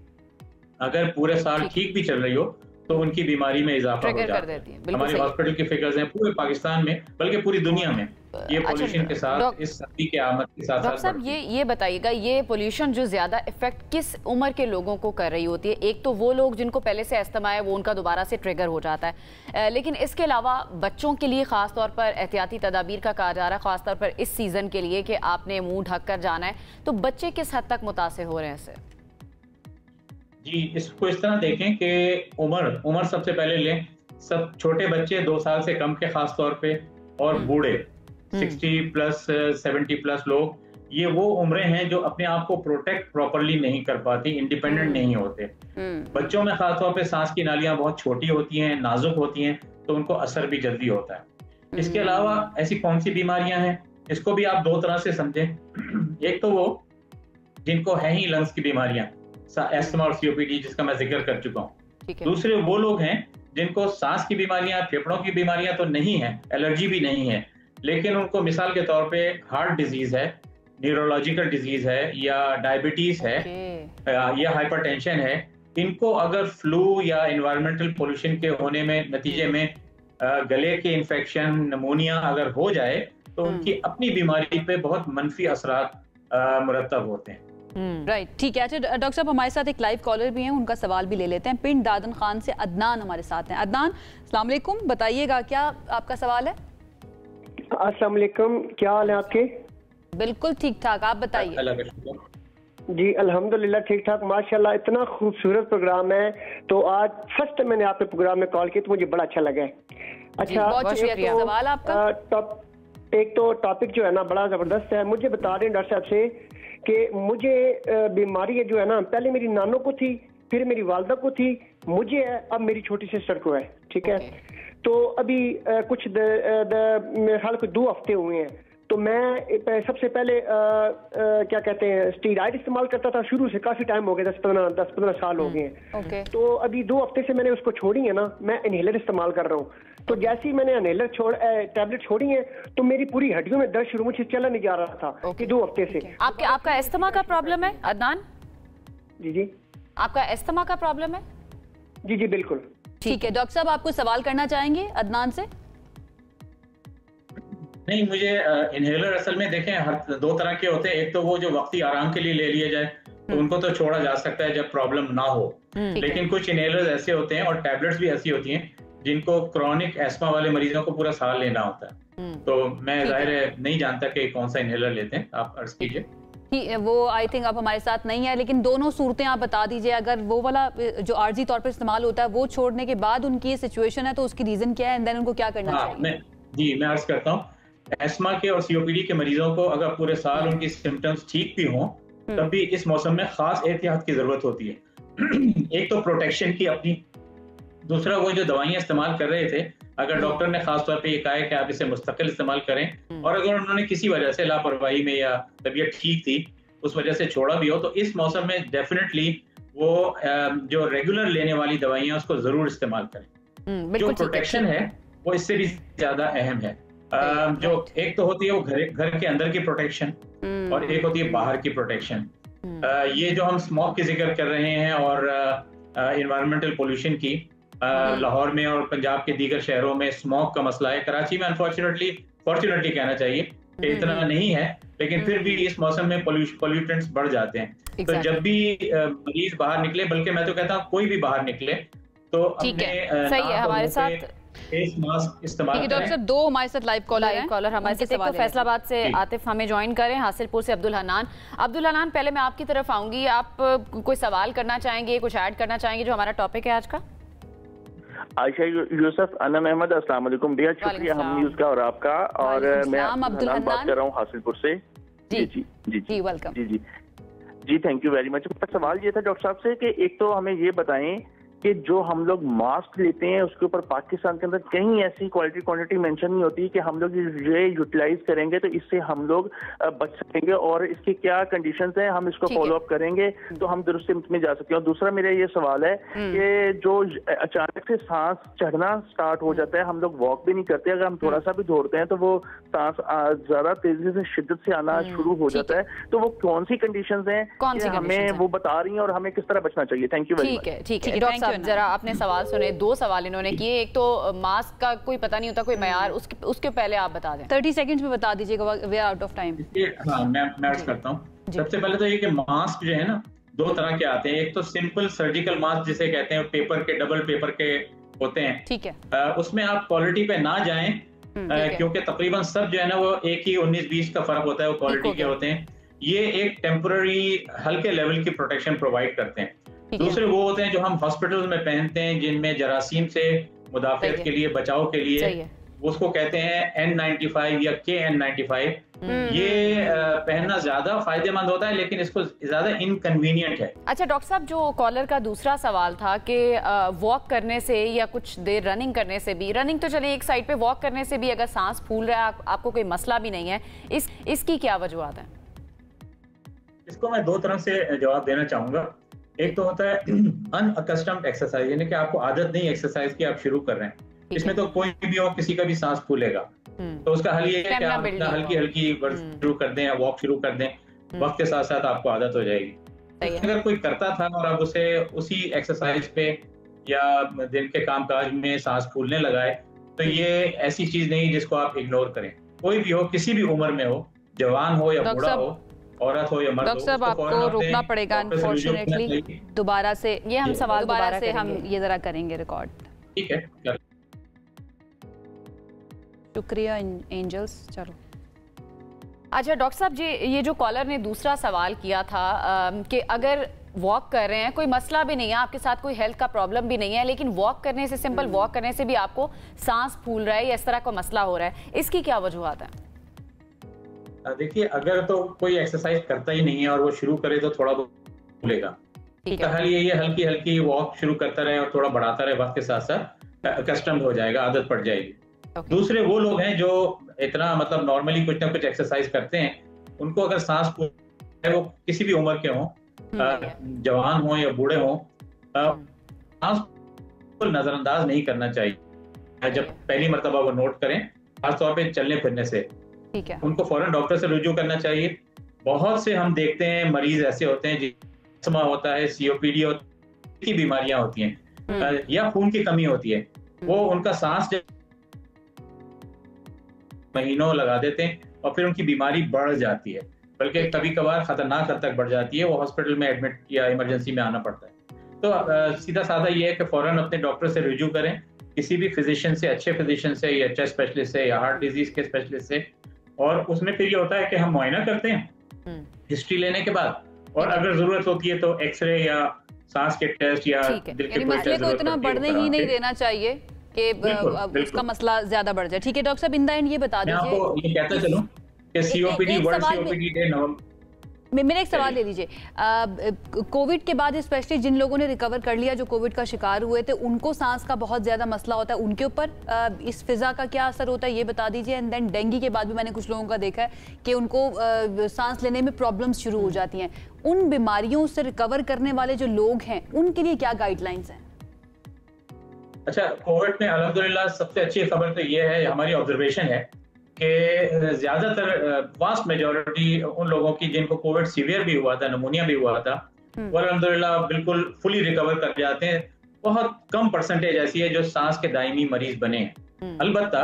अगर पूरे साल ठीक भी चल रही हो तो उनकी बीमारी में इजाफा हो जाता है। हमारे हॉस्पिटल की फिगर्स हैं पूरे पाकिस्तान में बल्कि पूरी दुनिया में ये पोल्यूशन के साथ इस सर्दी के आमद के साथ डॉक्टर साहब ये बताइएगा, ये पोल्यूशन जो ज्यादा इफेक्ट किस उम्र के लोगों को कर रही होती है? एक तो वो लोग जिनको पहले से अस्थमा है वो उनका दोबारा से ट्रिगर हो जाता है, लेकिन इसके अलावा बच्चों के लिए खास तौर पर एहतियाती तदाबीर का कहा जा रहा है, खासतौर पर इस सीजन के लिए कि आपने मुंह ढक कर जाना है, तो बच्चे किस हद तक मुतासिर हो रहे हैं इससे? जी, इसको इस तरह देखें कि उम्र सबसे पहले लें। सब छोटे बच्चे 2 साल से कम के खास तौर पे और बूढ़े 60 प्लस 70 प्लस लोग, ये वो उम्रें हैं जो अपने आप को प्रोटेक्ट प्रॉपरली नहीं कर पाती, इंडिपेंडेंट नहीं होते। बच्चों में खास तौर पे सांस की नालियां बहुत छोटी होती हैं, नाजुक होती हैं, तो उनको असर भी जल्दी होता है। इसके अलावा ऐसी कौन सी बीमारियां हैं, इसको भी आप 2 तरह से समझें। एक तो वो जिनको है ही लंग्स की बीमारियां, एस्थमा और COPD जिसका मैं जिक्र कर चुका हूँ। दूसरे वो लोग हैं जिनको सांस की बीमारियां, फेफड़ों की बीमारियां तो नहीं है, एलर्जी भी नहीं है, लेकिन उनको मिसाल के तौर पे हार्ट डिजीज है, न्यूरोलॉजिकल डिजीज है या डायबिटीज है या हाइपरटेंशन है। इनको अगर फ्लू या इन्वायरमेंटल पोल्यूशन के होने में नतीजे में गले के इन्फेक्शन, निमोनिया अगर हो जाए तो उनकी अपनी बीमारी पे बहुत मनफी असरात मुरतब होते हैं। राइट, ठीक है। अच्छा डॉक्टर साहब, हमारे साथ एक लाइव कॉलर भी हैं, उनका सवाल भी ले लेते हैं। पिंड दादन खान से अदनान हमारे साथ हैं। अदनान, अस्सलाम वालेकुम, बताइएगा क्या आपका सवाल है? अस्सलाम वालेकुम, क्या हाल है आपके? बिल्कुल ठीक ठाक, आप बताइए। जी अल्हम्दुलिल्लाह ठीक ठाक, माशाल्लाह। इतना खूबसूरत प्रोग्राम है, तो आज फर्स्ट मैंने आपके प्रोग्राम में कॉल की तो मुझे बड़ा अच्छा लगा। अच्छा, सवाल आपका? एक तो टॉपिक जो है ना बड़ा जबरदस्त है। मुझे बता रहे हैं डॉक्टर साहब से कि मुझे बीमारी जो है ना, पहले मेरी नानों को थी, फिर मेरी वालदा को थी, मुझे है, अब मेरी छोटी सिस्टर को है। ठीक है, तो अभी कुछ मेरे ख्याल को 2 हफ्ते हुए हैं। तो मैं सबसे पहले क्या कहते हैं स्टीरॉइड इस्तेमाल करता था शुरू से, काफी टाइम हो गया, 10-15 साल हो गए हैं। तो अभी 2 हफ्ते से मैंने उसको छोड़ी है ना, मैं इनहेलर इस्तेमाल कर रहा हूँ। तो जैसे ही मैंने इनहेलर टैबलेट छोड़ी है तो मेरी पूरी हड्डियों में दर्द शुरू, मुझे चला नहीं जा रहा था कि 2 हफ्ते से। आपका अस्थमा का प्रॉब्लम है अदनान? जी आपका अस्थमा का प्रॉब्लम है? जी बिल्कुल। ठीक है डॉक्टर साहब, आपको सवाल करना चाहेंगे अदनान से? नहीं, मुझे इनहेलर असल में देखें हर 2 तरह के होते हैं। एक तो वो जो वक्ती आराम के लिए ले लिए जाए तो उनको तो छोड़ा जा सकता है जब प्रॉब्लम ना हो, लेकिन कुछ इनहेलर्स ऐसे होते हैं और टैबलेट्स भी ऐसी होती हैं जिनको क्रॉनिक एस्मा वाले मरीजों को पूरा साल लेना होता है। तो मैं जाहिर है नहीं जानता कि कौन सा इनहेलर लेते हैं, आप अर्ज कीजिए। वो आई थिंक आप हमारे साथ नहीं है, लेकिन दोनों सूरतें आप बता दीजिए। अगर वो वाला जो आर्जी तौर पर इस्तेमाल होता है वो छोड़ने के बाद उनकी ये सिचुएशन है तो उसकी रीजन क्या है, एंड देन उनको क्या करना चाहिए? मैं अर्ज करता हूँ। एस्मा के और सीओपीडी के मरीजों को अगर पूरे साल उनकी सिम्टम्स ठीक भी हों तब भी इस मौसम में खास एहतियात की जरूरत होती है। एक तो प्रोटेक्शन की अपनी, दूसरा वो जो दवाइयां इस्तेमाल कर रहे थे, अगर डॉक्टर ने खास तौर पे ये कहा है कि आप इसे मुस्तकिल इस्तेमाल करें और अगर उन्होंने किसी वजह से लापरवाही में या तबीयत ठीक थी उस वजह से छोड़ा भी हो, तो इस मौसम में डेफिनेटली वो जो रेगुलर लेने वाली दवाइयां उसको जरूर इस्तेमाल करें। जो प्रोटेक्शन है वो इससे भी ज्यादा अहम है। जो एक तो होती है वो घर के अंदर की प्रोटेक्शन और एक होती है बाहर की प्रोटेक्शन। ये जो हम स्मोक की जिक्र कर रहे हैं और इन्वायरमेंटल पोल्यूशन की, लाहौर में और पंजाब के दीगर शहरों में स्मोक का मसला है। कराची में फॉर्चुनेटली कहना चाहिए कि इतना नहीं है, लेकिन फिर भी इस मौसम में पोल्यूटेंट्स बढ़ जाते हैं। तो जब भी मरीज बाहर निकले, बल्कि मैं तो कहता हूँ कोई भी बाहर निकले तो अपने सही है हमारे साथ फेस मास्क इस्तेमाल करें। डॉक्टर साहब 2 हमारे साथ लाइव कॉलर हमारे साथ, तो फैसलाबाद से आतिफ हमें ज्वाइन करें, हासिलपुर से अब्दुल हनान। पहले मैं आपकी तरफ आऊंगी, आप कोई सवाल करना चाहेंगे, कुछ ऐड करना चाहेंगे जो हमारा टॉपिक है आज का? आयशा यूसुफ, अनम अहमद, अस्सलाम वालेकुम। बेहद शुक्रिया हम न्यूज़ का और आपका। और मैं अब्दुल हनान बात कर रहा हूँ हासिलपुर से। जी वेलकम। जी थैंक यू वेरी मच। मेरा सवाल ये था डॉक्टर साहब से कि एक तो हमें ये बताएं कि जो हम लोग मास्क लेते हैं उसके ऊपर पाकिस्तान के अंदर कहीं ऐसी क्वांटिटी मेंशन नहीं होती कि हम लोग ये यूटिलाइज करेंगे तो इससे हम लोग बच सकेंगे, और इसकी क्या कंडीशंस हैं, हम इसको फॉलो अप करेंगे तो हम दुरुस्त में जा सकते हैं। और दूसरा मेरा ये सवाल है कि जो अचानक से सांस चढ़ना स्टार्ट हो जाता है, हम लोग वॉक भी नहीं करते, अगर हम थोड़ा सा भी दौड़ते हैं तो वो सांस ज्यादा तेजी से शिद्दत से आना शुरू हो जाता है, तो वो कौन सी कंडीशंस हैं हमें वो बता रही हैं और हमें किस तरह बचना चाहिए? Thank you very much. ठीक है डॉक्टर साहब, जरा आपने सवाल सुने, 2 सवाल इन्होंने किए। एक तो मास्क का कोई पता नहीं होता, कोई मयार, उसके पहले आप बता दें। 30 सेकंड्स में बता दीजिएगा, we are out of time. हाँ, मैं अर्ज करता हूँ। सबसे पहले तो ये कि मास्क जो है ना 2 तरह के आते हैं। एक तो सिंपल सर्जिकल मास्क जिसे कहते हैं, पेपर के, डबल पेपर के होते हैं। ठीक है, उसमें आप क्वालिटी पे ना जाएं क्योंकि तकरीबन सब जो है ना वो एक ही 19-20 का फर्क होता है, वो क्वालिटी के होते हैं। ये एक टेम्पररी हल्के लेवल की प्रोटेक्शन प्रोवाइड करते हैं। दूसरे वो होते हैं जो हम हॉस्पिटल में पहनते हैं जिनमें जरासीम से मुदाफियत के लिए, बचाव के लिए, उसको कहते हैं N95 या KN95। ये पहनना ज्यादा फायदेमंद होता है लेकिन इसको ज्यादा इनकन्वीनियंट है। अच्छा डॉक्टर साहब, जो कॉलर का दूसरा सवाल था कि वॉक करने से या कुछ देर रनिंग करने से भी, रनिंग तो चलिए एक साइड पे, वॉक करने से भी अगर सांस फूल रहा है, आपको कोई मसला भी नहीं है, इसकी क्या वजूहत है? इसको मैं 2 तरह से जवाब देना चाहूंगा। एक तो होता है अनअकस्टम्ड एक्सरसाइज, यानी कि आपको आदत नहीं एक्सरसाइज की, आप शुरू कर रहे हैं, इसमें तो कोई भी हो, किसी का भी सांस फूलेगा। तो उसका हल ये है कि आप अपना हल्की वर्जिश शुरू कर दें या वॉक शुरू कर दें, वक्त के साथ साथ आपको आदत हो जाएगी। अगर कोई करता था और आप उसे उसी एक्सरसाइज पे या दिन के कामकाज में सांस फूलने लगाए, तो ये ऐसी चीज नहीं जिसको आप इग्नोर करें। कोई भी हो, किसी भी उम्र में हो, जवान हो या बूढ़ा हो, औरत हो या मर्द हो। डॉक्टर साहब आपको रुकना पड़ेगा अनफॉर्चुनेटली, दोबारा से ये हम सवाल दोबारा से हम ये जरा करेंगे रिकॉर्ड। ठीक है, शुक्रिया एंजल्स। चलो अच्छा डॉक्टर साहब जी, ये जो कॉलर ने दूसरा सवाल किया था कि अगर वॉक कर रहे हैं, कोई मसला भी नहीं है, आपके साथ कोई हेल्थ का प्रॉब्लम भी नहीं है, लेकिन वॉक करने से, सिंपल वॉक करने से भी आपको सांस फूल रहा है या इस तरह का मसला हो रहा है, इसकी क्या वजूहत है? देखिए, अगर तो कोई एक्सरसाइज करता ही नहीं है और वो शुरू करे तो थोड़ा बहुत फूलेगा, ठीक तो है। खाली ये हल्की हल्की वॉक शुरू करता रहे और थोड़ा बढ़ाता रहे, वक्त के साथ साथ कस्टम हो जाएगा, आदत पड़ जाएगी। दूसरे वो लोग हैं जो इतना मतलब नॉर्मली कुछ ना कुछ एक्सरसाइज करते हैं, उनको अगर सांस है वो किसी भी उम्र के हों, जवान हो या बूढ़े हों, सांस को नजरअंदाज नहीं करना चाहिए। जब पहली मर्तबा वो नोट करें, खासतौर पे चलने फिरने से, ठीक है, उनको फौरन डॉक्टर से रुजू करना चाहिए। बहुत से हम देखते हैं मरीज ऐसे होते हैं जिसमें होता है, सीओपीडी की बीमारियां होती हैं या खून की कमी होती है, वो उनका सांस महीनों लगा देते हैं और फिर उनकी बीमारी बढ़ जाती है, बल्कि कभी कभार खतरनाक हद तक बढ़ जाती है, वो हॉस्पिटल में एडमिट या इमरजेंसी में आना पड़ता है। तो सीधा साधा ये है कि फौरन अपने डॉक्टर से रिव्यू करें, किसी भी फिजिशियन से, अच्छे फिजिशियन से या चेस्ट स्पेशलिस्ट से या हार्ट डिजीज के स्पेशलिस्ट से, और उसमें फिर ये होता है कि हम मुआयना करते हैं हिस्ट्री लेने के बाद, और अगर जरूरत होती है तो एक्सरे या सांस के टेस्ट या दिल के मसले को इतना बढ़ने ही नहीं देना चाहिए कि उसका मसला ज्यादा बढ़ जाए। ठीक है डॉक्टर साहब, इन द एंड ये बता दीजिए, मैं आपको ये कहता चलूं कि सीओपीडी, वर्ल्ड सीओपीडी डे नवंबर। मेरा एक सवाल ले लीजिए, कोविड के बाद स्पेशली जिन लोगों ने रिकवर कर लिया, जो कोविड का शिकार हुए थे, उनको सांस का बहुत ज्यादा मसला होता है, उनके ऊपर इस फिजा का क्या असर होता है ये बता दीजिए। एंड देन डेंगू के बाद भी मैंने कुछ लोगों का देखा है कि उनको सांस लेने में प्रॉब्लम्स शुरू हो जाती हैं। उन बीमारियों से रिकवर करने वाले जो लोग हैं उनके लिए क्या गाइडलाइंस हैं? अच्छा, कोविड में अल्हम्दुलिल्लाह सबसे अच्छी खबर तो ये है, हमारी ऑब्जर्वेशन है कि ज्यादातर वास्ट मेजॉरिटी उन लोगों की जिनको कोविड सीवियर भी हुआ था, नमूनिया भी हुआ था, वो अल्हम्दुलिल्लाह बिल्कुल फुली रिकवर कर जाते हैं। बहुत कम परसेंटेज ऐसी है जो सांस के दायमी मरीज बने हैं। अलबत्ता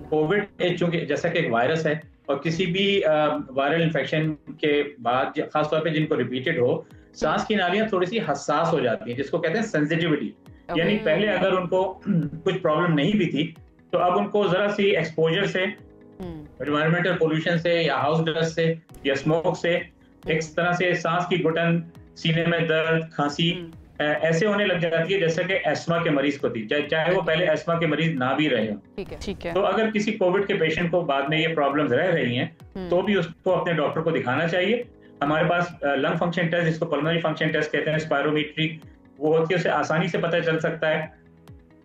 कोविड चूंकि जैसा कि एक वायरस है और किसी भी वायरल इन्फेक्शन के बाद खासतौर पे जिनको रिपीटेड हो, सांस की नालियां थोड़ी सी हसास हो जाती हैं, जिसको कहते हैं सेंसिटिविटी। यानी पहले अगर उनको कुछ प्रॉब्लम नहीं भी थी तो अब उनको जरा सी एक्सपोजर से, एनवायरमेंटल पोल्यूशन से या हाउस डस्ट से या स्मोक से एक तरह से सांस की घुटन, सीने में दर्द, खांसी ऐसे होने लग जाती है जैसे कि एस्मा के मरीज को थी, चाहे वो पहले एस्मा के मरीज ना भी रहे हों। ठीक है। तो अगर किसी कोविड के पेशेंट को बाद में ये प्रॉब्लम्स रह रही हैं तो भी उसको अपने डॉक्टर को दिखाना चाहिए। हमारे पास लंग फंक्शन टेस्ट, जिसको पल्मोनरी फंक्शन टेस्ट कहते हैं, स्पायरोमीट्री, वो होती है, उसे आसानी से पता चल सकता है।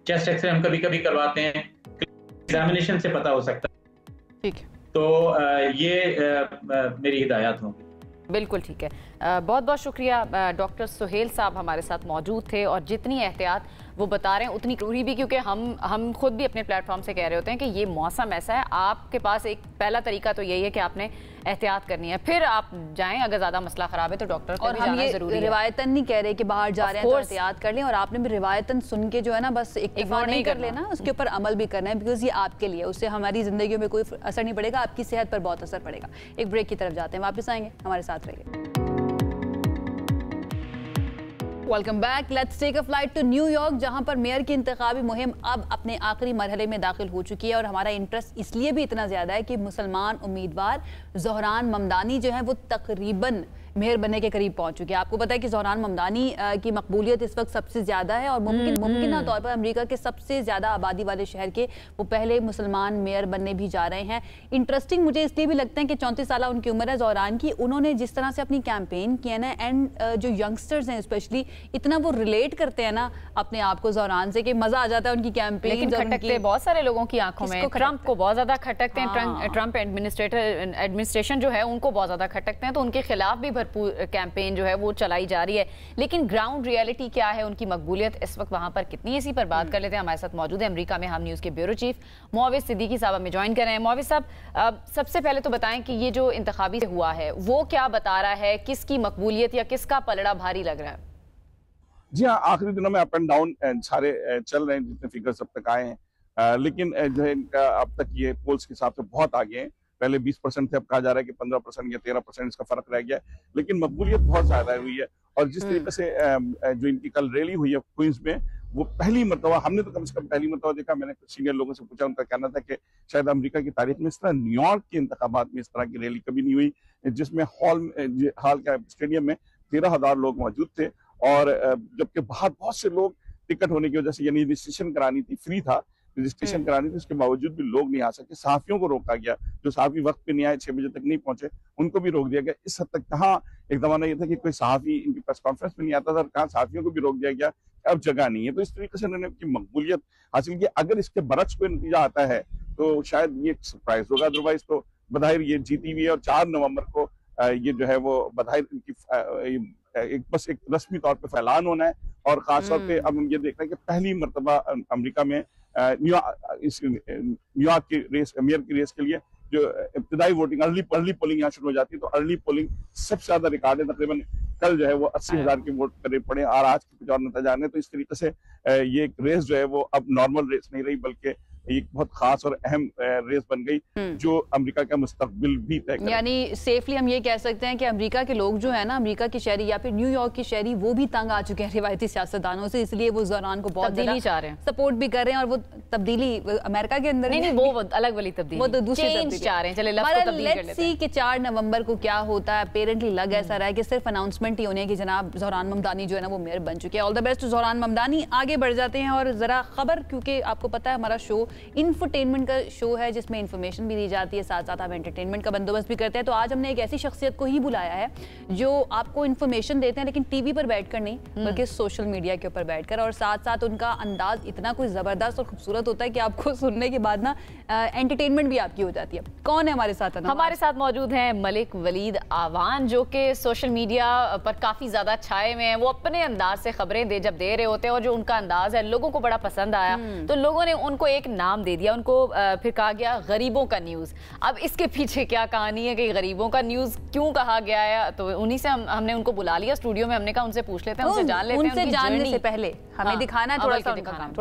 चेस्ट एक्सरे हम कभी कभी करवाते हैं, एग्जामिनेशन से पता हो सकता है। ठीक है, तो ये मेरी हिदायत होंगी। बिल्कुल ठीक है। बहुत बहुत शुक्रिया। डॉक्टर सुहेल साहब हमारे साथ मौजूद थे और जितनी एहतियात वो बता रहे हैं उतनी जरूरी भी, क्योंकि हम खुद भी अपने प्लेटफॉर्म से कह रहे होते हैं कि ये मौसम ऐसा है, आपके पास एक पहला तरीका तो यही है कि आपने एहतियात करनी है, फिर आप जाएं। अगर ज्यादा मसला खराब है तो डॉक्टर को भी जाना जरूरी है। रिवायतन नहीं कह रहे कि बाहर जा रहे हैं तो एहतियात कर लें, और आपने भी रिवायतन सुन के जो है ना बस इक्तफा नहीं कर लेना, उसके ऊपर अमल भी करना है, बिकॉज ये आपके लिए, उससे हमारी जिंदगी में कोई असर नहीं पड़ेगा, आपकी सेहत पर बहुत असर पड़ेगा। एक ब्रेक की तरफ जाते हैं, वापस आएंगे, हमारे साथ रहिए। Welcome back. Let's take a flight to New York, जहां पर मेयर की इंतखाबी मुहिम अब अपने आखिरी मरहले में दाखिल हो चुकी है, और हमारा इंटरेस्ट इसलिए भी इतना ज्यादा है कि मुसलमान उम्मीदवार ज़ोहरान ममदानी जो है वो तकरीबन मेयर बनने के करीब पहुंच चुके हैं। आपको पता है कि ज़ोहरान ममदानी की मकबूलियत इस वक्त सबसे ज्यादा है, और मुमकिन तौर पर अमेरिका के सबसे ज्यादा आबादी वाले शहर के वो पहले मुसलमान मेयर बनने भी जा रहे हैं। इंटरेस्टिंग मुझे इसलिए भी लगता है कि 34 साल उनकी उम्र है ज़ोहरान की, उन्होंने जिस तरह से अपनी कैंपेन किया ना, एंड जो यंगस्टर्स हैं स्पेशली इतना वो रिलेट करते हैं ना अपने आप को ज़ोहरान से, कि मजा आ जाता है उनकी कैंपेन। लेकिन खटकते बहुत सारे लोगों की आंखों में, ट्रंप को बहुत ज्यादा खटकते हैं। ट्रंप एडमिनिस्ट्रेशन जो है उनको बहुत ज्यादा खटकते हैं, तो उनके खिलाफ भी भरपूर कैंपेन जो है वो चलाई जा रही है। लेकिन ग्राउंड रियलिटी क्या है, उनकी मकबूलियत इस वक्त वहां पर कितनी, इसी पर बात कर लेते हैं। हमारे साथ मौजूद है अमेरिका में हम न्यूज के ब्यूरो चीफ मोविस सिद्दीकी साहब हमें ज्वाइन कर रहे हैं। मोविस साहब, सबसे पहले तो बताएं कि ये जो इंतखाबी हुआ है वो क्या बता रहा है, किसकी मकबूलियत या किसका पलड़ा भारी लग रहा है? जी हाँ, आखिरी दिनों में अप एंड डाउन सारे चल रहे हैं, जितने फिगर्स अब तक आए हैं, लेकिन जो है इनका अब तक ये पोल्स के हिसाब से बहुत आगे हैं। पहले 20% थे, अब कहा जा रहा है कि 15% या 13% इसका फर्क रह गया है, लेकिन मकबूलियत बहुत ज्यादा हुई है। और जिस तरीके से जो इनकी कल रैली हुई है क्वींस में, वो पहली मरतबा, हमने तो कम से कम पहली मरतबा देखा। मैंने कुछ सीनियर लोगों से पूछा, उनका कहना था कि शायद अमेरिका की तारीख में इस तरह, न्यूयॉर्क के इंतखाबात में इस तरह की रैली कभी नहीं हुई, जिसमें हाल का स्टेडियम में 13,000 लोग मौजूद थे। और जबकि बाहर बहुत से लोग टिकट होने की वजह से, यानी रजिस्ट्रेशन करानी थी, फ्री था, रजिस्ट्रेशन करानी थी, उसके बावजूद भी लोग नहीं आ सके। सहाफियों को रोका गया, जो सहाफी वक्त पे नहीं आए, 6 बजे तक नहीं पहुंचे, उनको भी रोक दिया गया। इस हद तक कहाँ एक जमाना ये था कि कोई सहाफी इनकी प्रेस कॉन्फ्रेंस में नहीं आता था, कहाँ सहाफियों को भी रोक दिया गया, अब जगह नहीं है। तो इस तरीके से उन्होंने की मकबूलियत हासिल की। अगर इसके बरक्स कोई नतीजा आता है तो शायद ये सरप्राइज होगा, अदरवाइज तो बधाई ये जीती हुई है। और 4 नवंबर को ये जो है वो बधाई इनकी बस एक रस्मी तौर पे फैलान होना है। और खासतौर पे अब हम ये देख रहे हैं कि पहली मरतबा अमेरिका में न्यूयॉर्क की रेस, मेयर की रेस के लिए जो इब्तिदाई वोटिंग अर्ली पोलिंग यहाँ शुरू हो जाती है, तो अर्ली पोलिंग सबसे ज्यादा रिकॉर्ड है। तकरीबन कल जो है वो 80,000 के वोट करीब पड़े और आज के कुछ और नतीजा आने। तो इस तरीके से ये एक रेस जो है वो अब नॉर्मल रेस नहीं रही, बल्कि एक बहुत खास और अहम रेस बन गई जो अमेरिका का मुस्तकबिल भी तय करेगी। यानी सेफली हम ये कह सकते हैं कि अमेरिका के लोग जो है ना, अमेरिका के शहरी या फिर न्यूयॉर्क के शहरी, वो भी तंग आ चुके हैं रिवायती सियासतदानों से, इसलिए वो ज़ोरान को बहुत तब्दीली चाह रहे हैं, सपोर्ट भी कर रहे हैं। और वो तब्दीली अमेरिका के अंदर नहीं, वो अलग वाली तब्दीली, वो तो दूसरी तब्दीली चाह रहे हैं। चले लफ्ज़ को तब्दील कर लेते हैं कि 4 नवंबर को क्या होता है। अपेरेंटली लग ऐसा रहा है कि सिर्फ अनाउंसमेंट ही होने है कि जनाब ज़ोरान ममदानी जो है ना वो मेयर बन चुके हैं। All the best to Zohran Mamdani. आगे बढ़ जाते हैं और जरा खबर, क्योंकि आपको पता है हमारा शो इंफोटेनमेंट का शो है जिसमें इंफॉर्मेशन भी दी जाती है, साथ साथ आप एंटरटेनमेंट का बंदोबस्त भी करते हैं। तो आज हमने एक ऐसी शख्सियत को ही बुलाया है जो आपको इंफॉर्मेशन देते हैं, लेकिन टीवी पर बैठकर नहीं, बल्कि सोशल मीडिया के ऊपर बैठकर। और साथ साथ उनका अंदाज इतना कोई जबरदस्त और खूबसूरत होता है कि आपको सुनने के बाद ना एंटरटेनमेंट भी आपकी हो जाती है। कौन है हमारे साथ? हमारे साथ मौजूद हैं मलिक वलीद आवान, जो कि सोशल मीडिया पर काफी ज्यादा छाए में हैं। वो अपने अंदाज से खबरें जब दे रहे होते हैं, और जो उनका अंदाज है लोगों को बड़ा पसंद आया, तो लोगों ने उनको एक नाम दे दिया, उनको फिर कहा गया गरीबों का न्यूज। अब इसके पीछे क्या कहानी है कि गरीबों का न्यूज क्यों कहा गया है, तो उन्हीं से हमने उनको बुला लिया स्टूडियो में। हमने कहा उनसे पूछ लेते हैं, उनसे जान लेते हैं। उनसे जानने से पहले हमें दिखाना है थोड़ा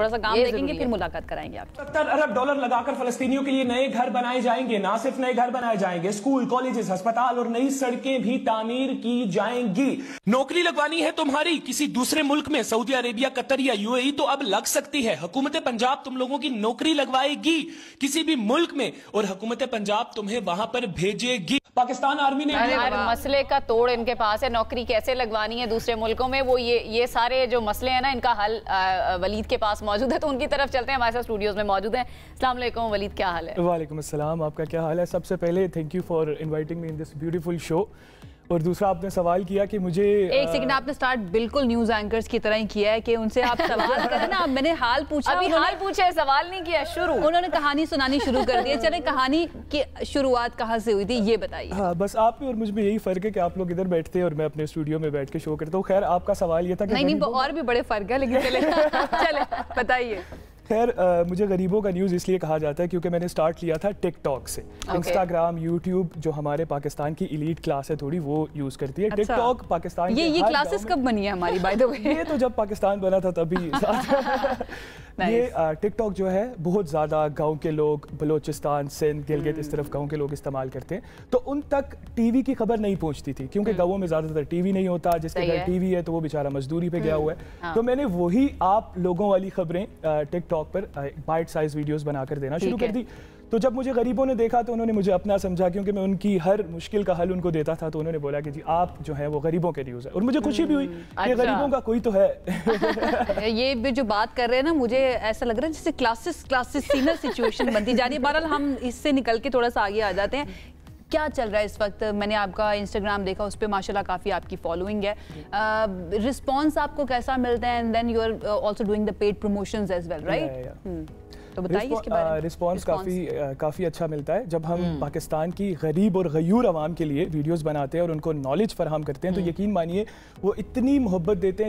सा काम देखेंगे, फिर मुलाकात कराएंगे आप। 70 अरब डॉलर लगाकर फलस्तीनियों के लिए नए घर बनाए जाएंगे। ना सिर्फ नए घर बनाए जाएंगे, स्कूल, कॉलेजेस, अस्पताल और नई सड़कें भी तामीर की जाएंगी। नौकरी लगवानी है तुम्हारी किसी दूसरे मुल्क में, सऊदी अरेबिया, कतर या यूएई, तो अब लग सकती है। हुकूमत पंजाब तुम लोगों की नौकरी लगवाएगी किसी भी मुल्क में, और हुकूमत पंजाब तुम्हें वहां पर भेजेगी। पाकिस्तान आर्मी ने हर मसले का तोड़ इनके पास है। नौकरी कैसे लगवानी है दूसरे मुल्कों में, वो ये सारे जो मसले हैं ना, इनका हल वलीद के पास मौजूद है। तो उनकी तरफ चलते हैं, हमारे साथ स्टूडियोज में मौजूद हैं। अस्सलाम वालेकुम वलीद, क्या हाल है? वालेकुम अस्सलाम, आपका क्या हाल है? सबसे पहले thank you for inviting me in this beautiful show. और दूसरा, आपने सवाल किया कि मुझे एक सेकंड, आपने स्टार्ट बिल्कुल न्यूज एंकर्स की तरह ही किया है कि उनसे आप सवाल करें ना। मैंने हाल पूछा, अभी हाल पूछा है, सवाल नहीं किया, शुरू उन्होंने कहानी सुनानी शुरू कर दी। चले, कहानी की शुरुआत कहाँ से हुई थी ये बताइए। हाँ, बस आप में और मुझ में यही फर्क है कि आप लोग इधर बैठते हैं और मैं अपने स्टूडियो में बैठ के शो करता हूँ। खैर, आपका सवाल ये था कि नहीं, और भी बड़े फर्क है, लेकिन चले बताइए। खैर, मुझे गरीबों का न्यूज़ इसलिए कहा जाता है क्योंकि मैंने स्टार्ट लिया था टिकटॉक से। इंस्टाग्राम, यूट्यूब जो हमारे पाकिस्तान की एलीट क्लास है थोड़ी, वो यूज़ करती है। टिकटॉक पाकिस्तान ये क्लासेस कब बनी है हमारी, बाय द वे? ये तो जब पाकिस्तान बना था तभी। ये टिकटॉक जो है बहुत ज़्यादा गाँव के लोग, बलोचिस्तान, सिंध, गिलगित, इस तरफ गाँव के लोग इस्तेमाल करते हैं। तो उन तक टीवी की खबर नहीं पहुँचती थी क्योंकि गाँवों में ज़्यादातर टीवी नहीं होता। जिसके घर टीवी है तो वो बेचारा मजदूरी पे गया हुआ है। तो मैंने वही आप लोगों वाली खबरें टिकटॉक पर बाइट साइज वीडियोस बनाकर देना शुरू कर दी। तो जब मुझे गरीबों ने देखा तो उन्होंने मुझे अपना समझा, क्योंकि मैं उनकी हर मुश्किल का हल उनको देता था। तो उन्होंने बोला कि जी आप जो है वो गरीबों के न्यूज़ है, और मुझे खुशी भी हुई कि गरीबों का कोई तो है। ये भी जो बात कर रहे हैं ना, मुझे ऐसा लग रहा है जैसे क्लासेस सीनियर सिचुएशन बनती जा रही है। बहरहाल हम इससे निकल के थोड़ा सा आगे आ जाते हैं। क्या चल रहा है इस वक्त? मैंने आपका इंस्टाग्राम देखा, उस पर माशाल्लाह काफ़ी आपकी फॉलोइंग है। रिस्पॉन्स आपको कैसा मिलता है? And then you are also doing the paid promotions as well, right? तो बताइए इसके बारे में। रिस्पॉन्स काफ़ी अच्छा मिलता है जब हम पाकिस्तान की गरीब और गयूर आवाम के लिए वीडियोस बनाते हैं और उनको नॉलेज फराहम करते हैं। तो यकीन मानिए वो इतनी मोहब्बत देते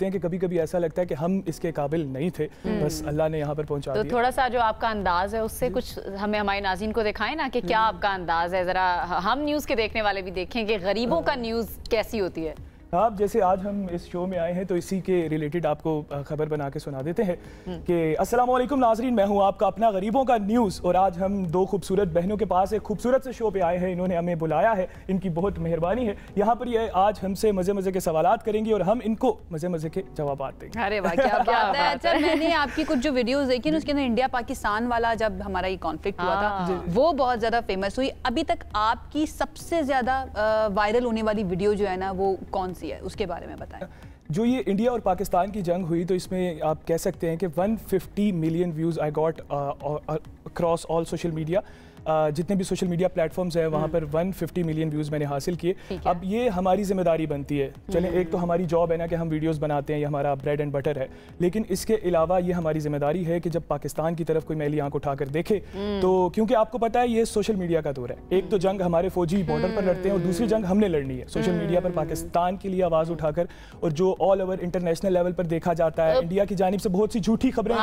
हैं कि कभी कभी ऐसा लगता है कि हम इसके काबिल नहीं थे, बस अल्लाह ने यहाँ पर पहुँचा दिया। तो थोड़ा सा जो आपका अंदाज है उससे कुछ हमें, हमारे नाज़रीन को दिखाएं ना कि क्या आपका अंदाज है, ज़रा हम न्यूज़ के देखने वाले भी देखें कि गरीबों का न्यूज़ कैसी होती है। आप जैसे आज हम इस शो में आए हैं तो इसी के रिलेटेड आपको खबर बना के सुना देते हैं कि अस्सलाम वालेकुम नाजरीन, मैं हूं आपका अपना गरीबों का न्यूज़। और आज हम दो खूबसूरत बहनों के पास एक खूबसूरत से शो पे आए हैं। इन्होंने हमें बुलाया है, इनकी बहुत मेहरबानी है। यहाँ पर ये आज हमसे मज़े के सवालात करेंगी और हम इनको मज़े के जवाब देंगे। अरे वाह, क्या बात है। अच्छा, मैंने आपकी कुछ जो वीडियोस देखी ना, उसके अंदर इंडिया पाकिस्तान वाला जब हमारा ये कॉन्फ्लिक्ट हुआ था, वो बहुत ज़्यादा फेमस हुई। अभी तक आपकी सबसे ज़्यादा वायरल होने वाली वीडियो जो है ना, वो कौन सी है, उसके बारे में बताएं। जो ये इंडिया और पाकिस्तान की जंग हुई, तो इसमें आप कह सकते हैं कि 150 million views I got across all social media. जितने भी सोशल मीडिया प्लेटफॉर्म्स हैं वहाँ पर 150 मिलियन व्यूज़ मैंने हासिल किए। अब ये हमारी जिम्मेदारी बनती है, चलें एक तो हमारी जॉब है ना कि हम वीडियोस बनाते हैं, ये हमारा ब्रेड एंड बटर है, लेकिन इसके अलावा ये हमारी जिम्मेदारी है कि जब पाकिस्तान की तरफ कोई मैली आंख उठाकर देखे तो, क्योंकि आपको पता है ये सोशल मीडिया का दौर है, एक तो जंग हमारे फौजी बॉर्डर पर लड़ते हैं और दूसरी जंग हमने लड़नी है सोशल मीडिया पर पाकिस्तान के लिए आवाज़ उठाकर, और जो ऑल ओवर इंटरनेशनल लेवल पर देखा जाता है इंडिया की जानिब से बहुत सी झूठी खबरें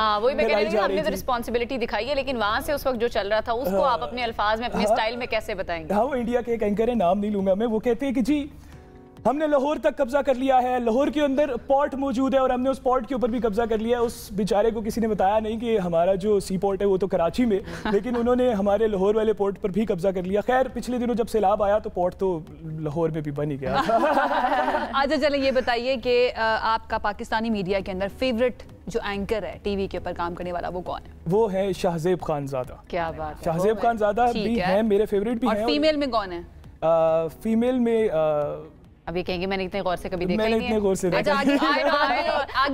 रिस्पॉन्सिबिलिटी दिखाई है, लेकिन वहाँ से उस वक्त जो चल रहा था उसको आप अपने अल्फाज में, अपने स्टाइल में कैसे बताएंगे? हाँ, वो इंडिया के एक एंकर है, नाम नहीं लूंगा मैं, वो कहते हैं कि जी हमने लाहौर तक कब्जा कर लिया है, लाहौर के अंदर पोर्ट मौजूद है और हमने उस पोर्ट के ऊपर भी कब्जा कर लिया है। उस बेचारे को किसी ने बताया नहीं कि हमारा जो सी पोर्ट है वो तो कराची में, लेकिन उन्होंने हमारे लाहौर वाले पोर्ट पर भी कब्जा कर लिया। खैर पिछले दिनों जब सैलाब आया तो पोर्ट तो लाहौर में भी बन ही गया। अच्छा चले ये बताइए कि आपका पाकिस्तानी मीडिया के अंदर फेवरेट जो एंकर है टीवी के ऊपर काम करने वाला वो कौन है? वो है शाहजेब खानजादा। क्या बात है, शाहजेब खानजादा भी है मेरे फेवरेट भी हैं। और फीमेल में कौन है? फीमेल में अभी कहेंगे मैंने इतने गौर से कभी देखा मैंने इतने गौर से देखा। आगे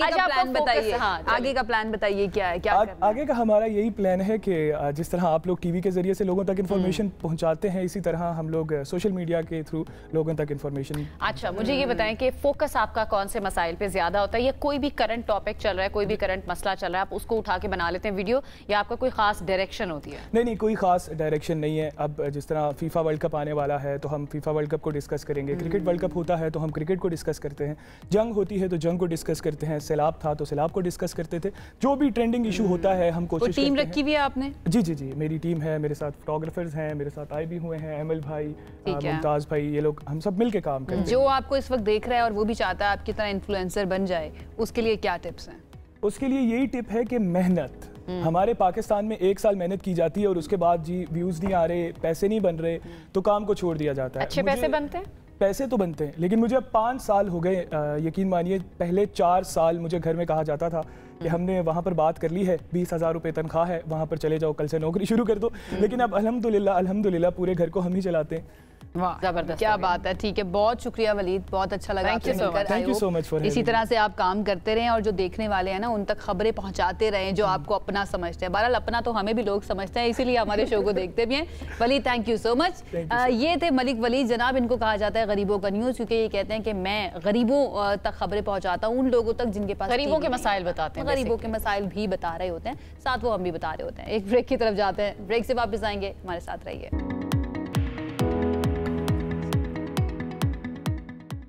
का प्लान बताइए। आगे का प्लान बताइए क्या है, क्या करना है? आगे का हमारा यही प्लान है कि जिस तरह आप लोग टीवी के जरिए से लोगों तक इन्फॉर्मेशन पहुंचाते हैं, इसी तरह हम लोग सोशल मीडिया के थ्रू लोगों तक इन्फॉर्मेशन। अच्छा मुझे ये बताएं कि फोकस आपका कौन से मसाइल पे ज्यादा होता है, या कोई भी करंट टॉपिक चल रहा है, कोई भी करंट मसला चल रहा है, आप उसको उठा के बना लेते हैं वीडियो, या आपका कोई खास डायरेक्शन होती है? नहीं, कोई खास डायरेक्शन नहीं है। अब जिस तरह फीफा वर्ल्ड कप आने वाला है तो हम फीफा वर्ल्ड कप को डिस्कस करेंगे, क्रिकेट वर्ल्ड कप होता है तो हम क्रिकेट को डिस्कस करते हैं, जंग होती है तो जंग को डिस्कस करते हैं, सैलाब था तो सैलाब को डिस्कस करते थे, जो भी ट्रेंडिंग इशू होता है हम कोशिश करते हैं। टीम रखी हुई है आपने? जी मेरी टीम है, मेरे साथ फोटोग्राफर्स हैं, मेरे साथ आए भी हुए हैं, एमएल भाई, मुमताज भाई, ये लोग हम सब मिलके काम करते हैं। जो आपको इस वक्त देख रहा है और वो भी चाहता है आपकी तरह इन्फ्लुएंसर बन जाए, उसके लिए क्या टिप्स हैं? उसके लिए यही टिप है कि मेहनत। हमारे पाकिस्तान में 1 साल मेहनत की जाती है और उसके बाद जी व्यूज नहीं आ रहे, पैसे नहीं बन रहे, तो काम को छोड़ दिया जाता है। अच्छे पैसे बनते हैं? पैसे तो बनते हैं, लेकिन मुझे अब 5 साल हो गए, यकीन मानिए पहले 4 साल मुझे घर में कहा जाता था कि हमने वहाँ पर बात कर ली है, 20,000 रुपये तनख्वाह है, वहाँ पर चले जाओ, कल से नौकरी शुरू कर दो। लेकिन अब अल्हम्दुलिल्लाह पूरे घर को हम ही चलाते हैं। वाह जबरदस्त, क्या बात है। ठीक है, बहुत शुक्रिया वलीद, बहुत अच्छा लगा आपसे मिलकर। Thank you so much for इसी तरह से आप काम करते रहें और जो देखने वाले हैं ना उन तक खबरें पहुंचाते रहें जो आपको अपना समझते हैं। बहरहाल अपना तो हमें भी लोग समझते हैं, इसीलिए हमारे शो को देखते भी हैं। Waleed thank you so much. ये थे मलिक वलीद जनाब, इनको कहा जाता है गरीबों का न्यूज़, क्योंकि ये कहते हैं कि मैं गरीबों तक खबरें पहुँचाता हूँ, उन लोगों तक जिनके पास गरीबों के मसाइल बताते हैं, गरीबों के मसाइल भी बता रहे होते हैं, साथ वो हम भी बता रहे होते हैं। एक ब्रेक की तरफ जाते हैं, ब्रेक से वापस आएंगे, हमारे साथ रहिए।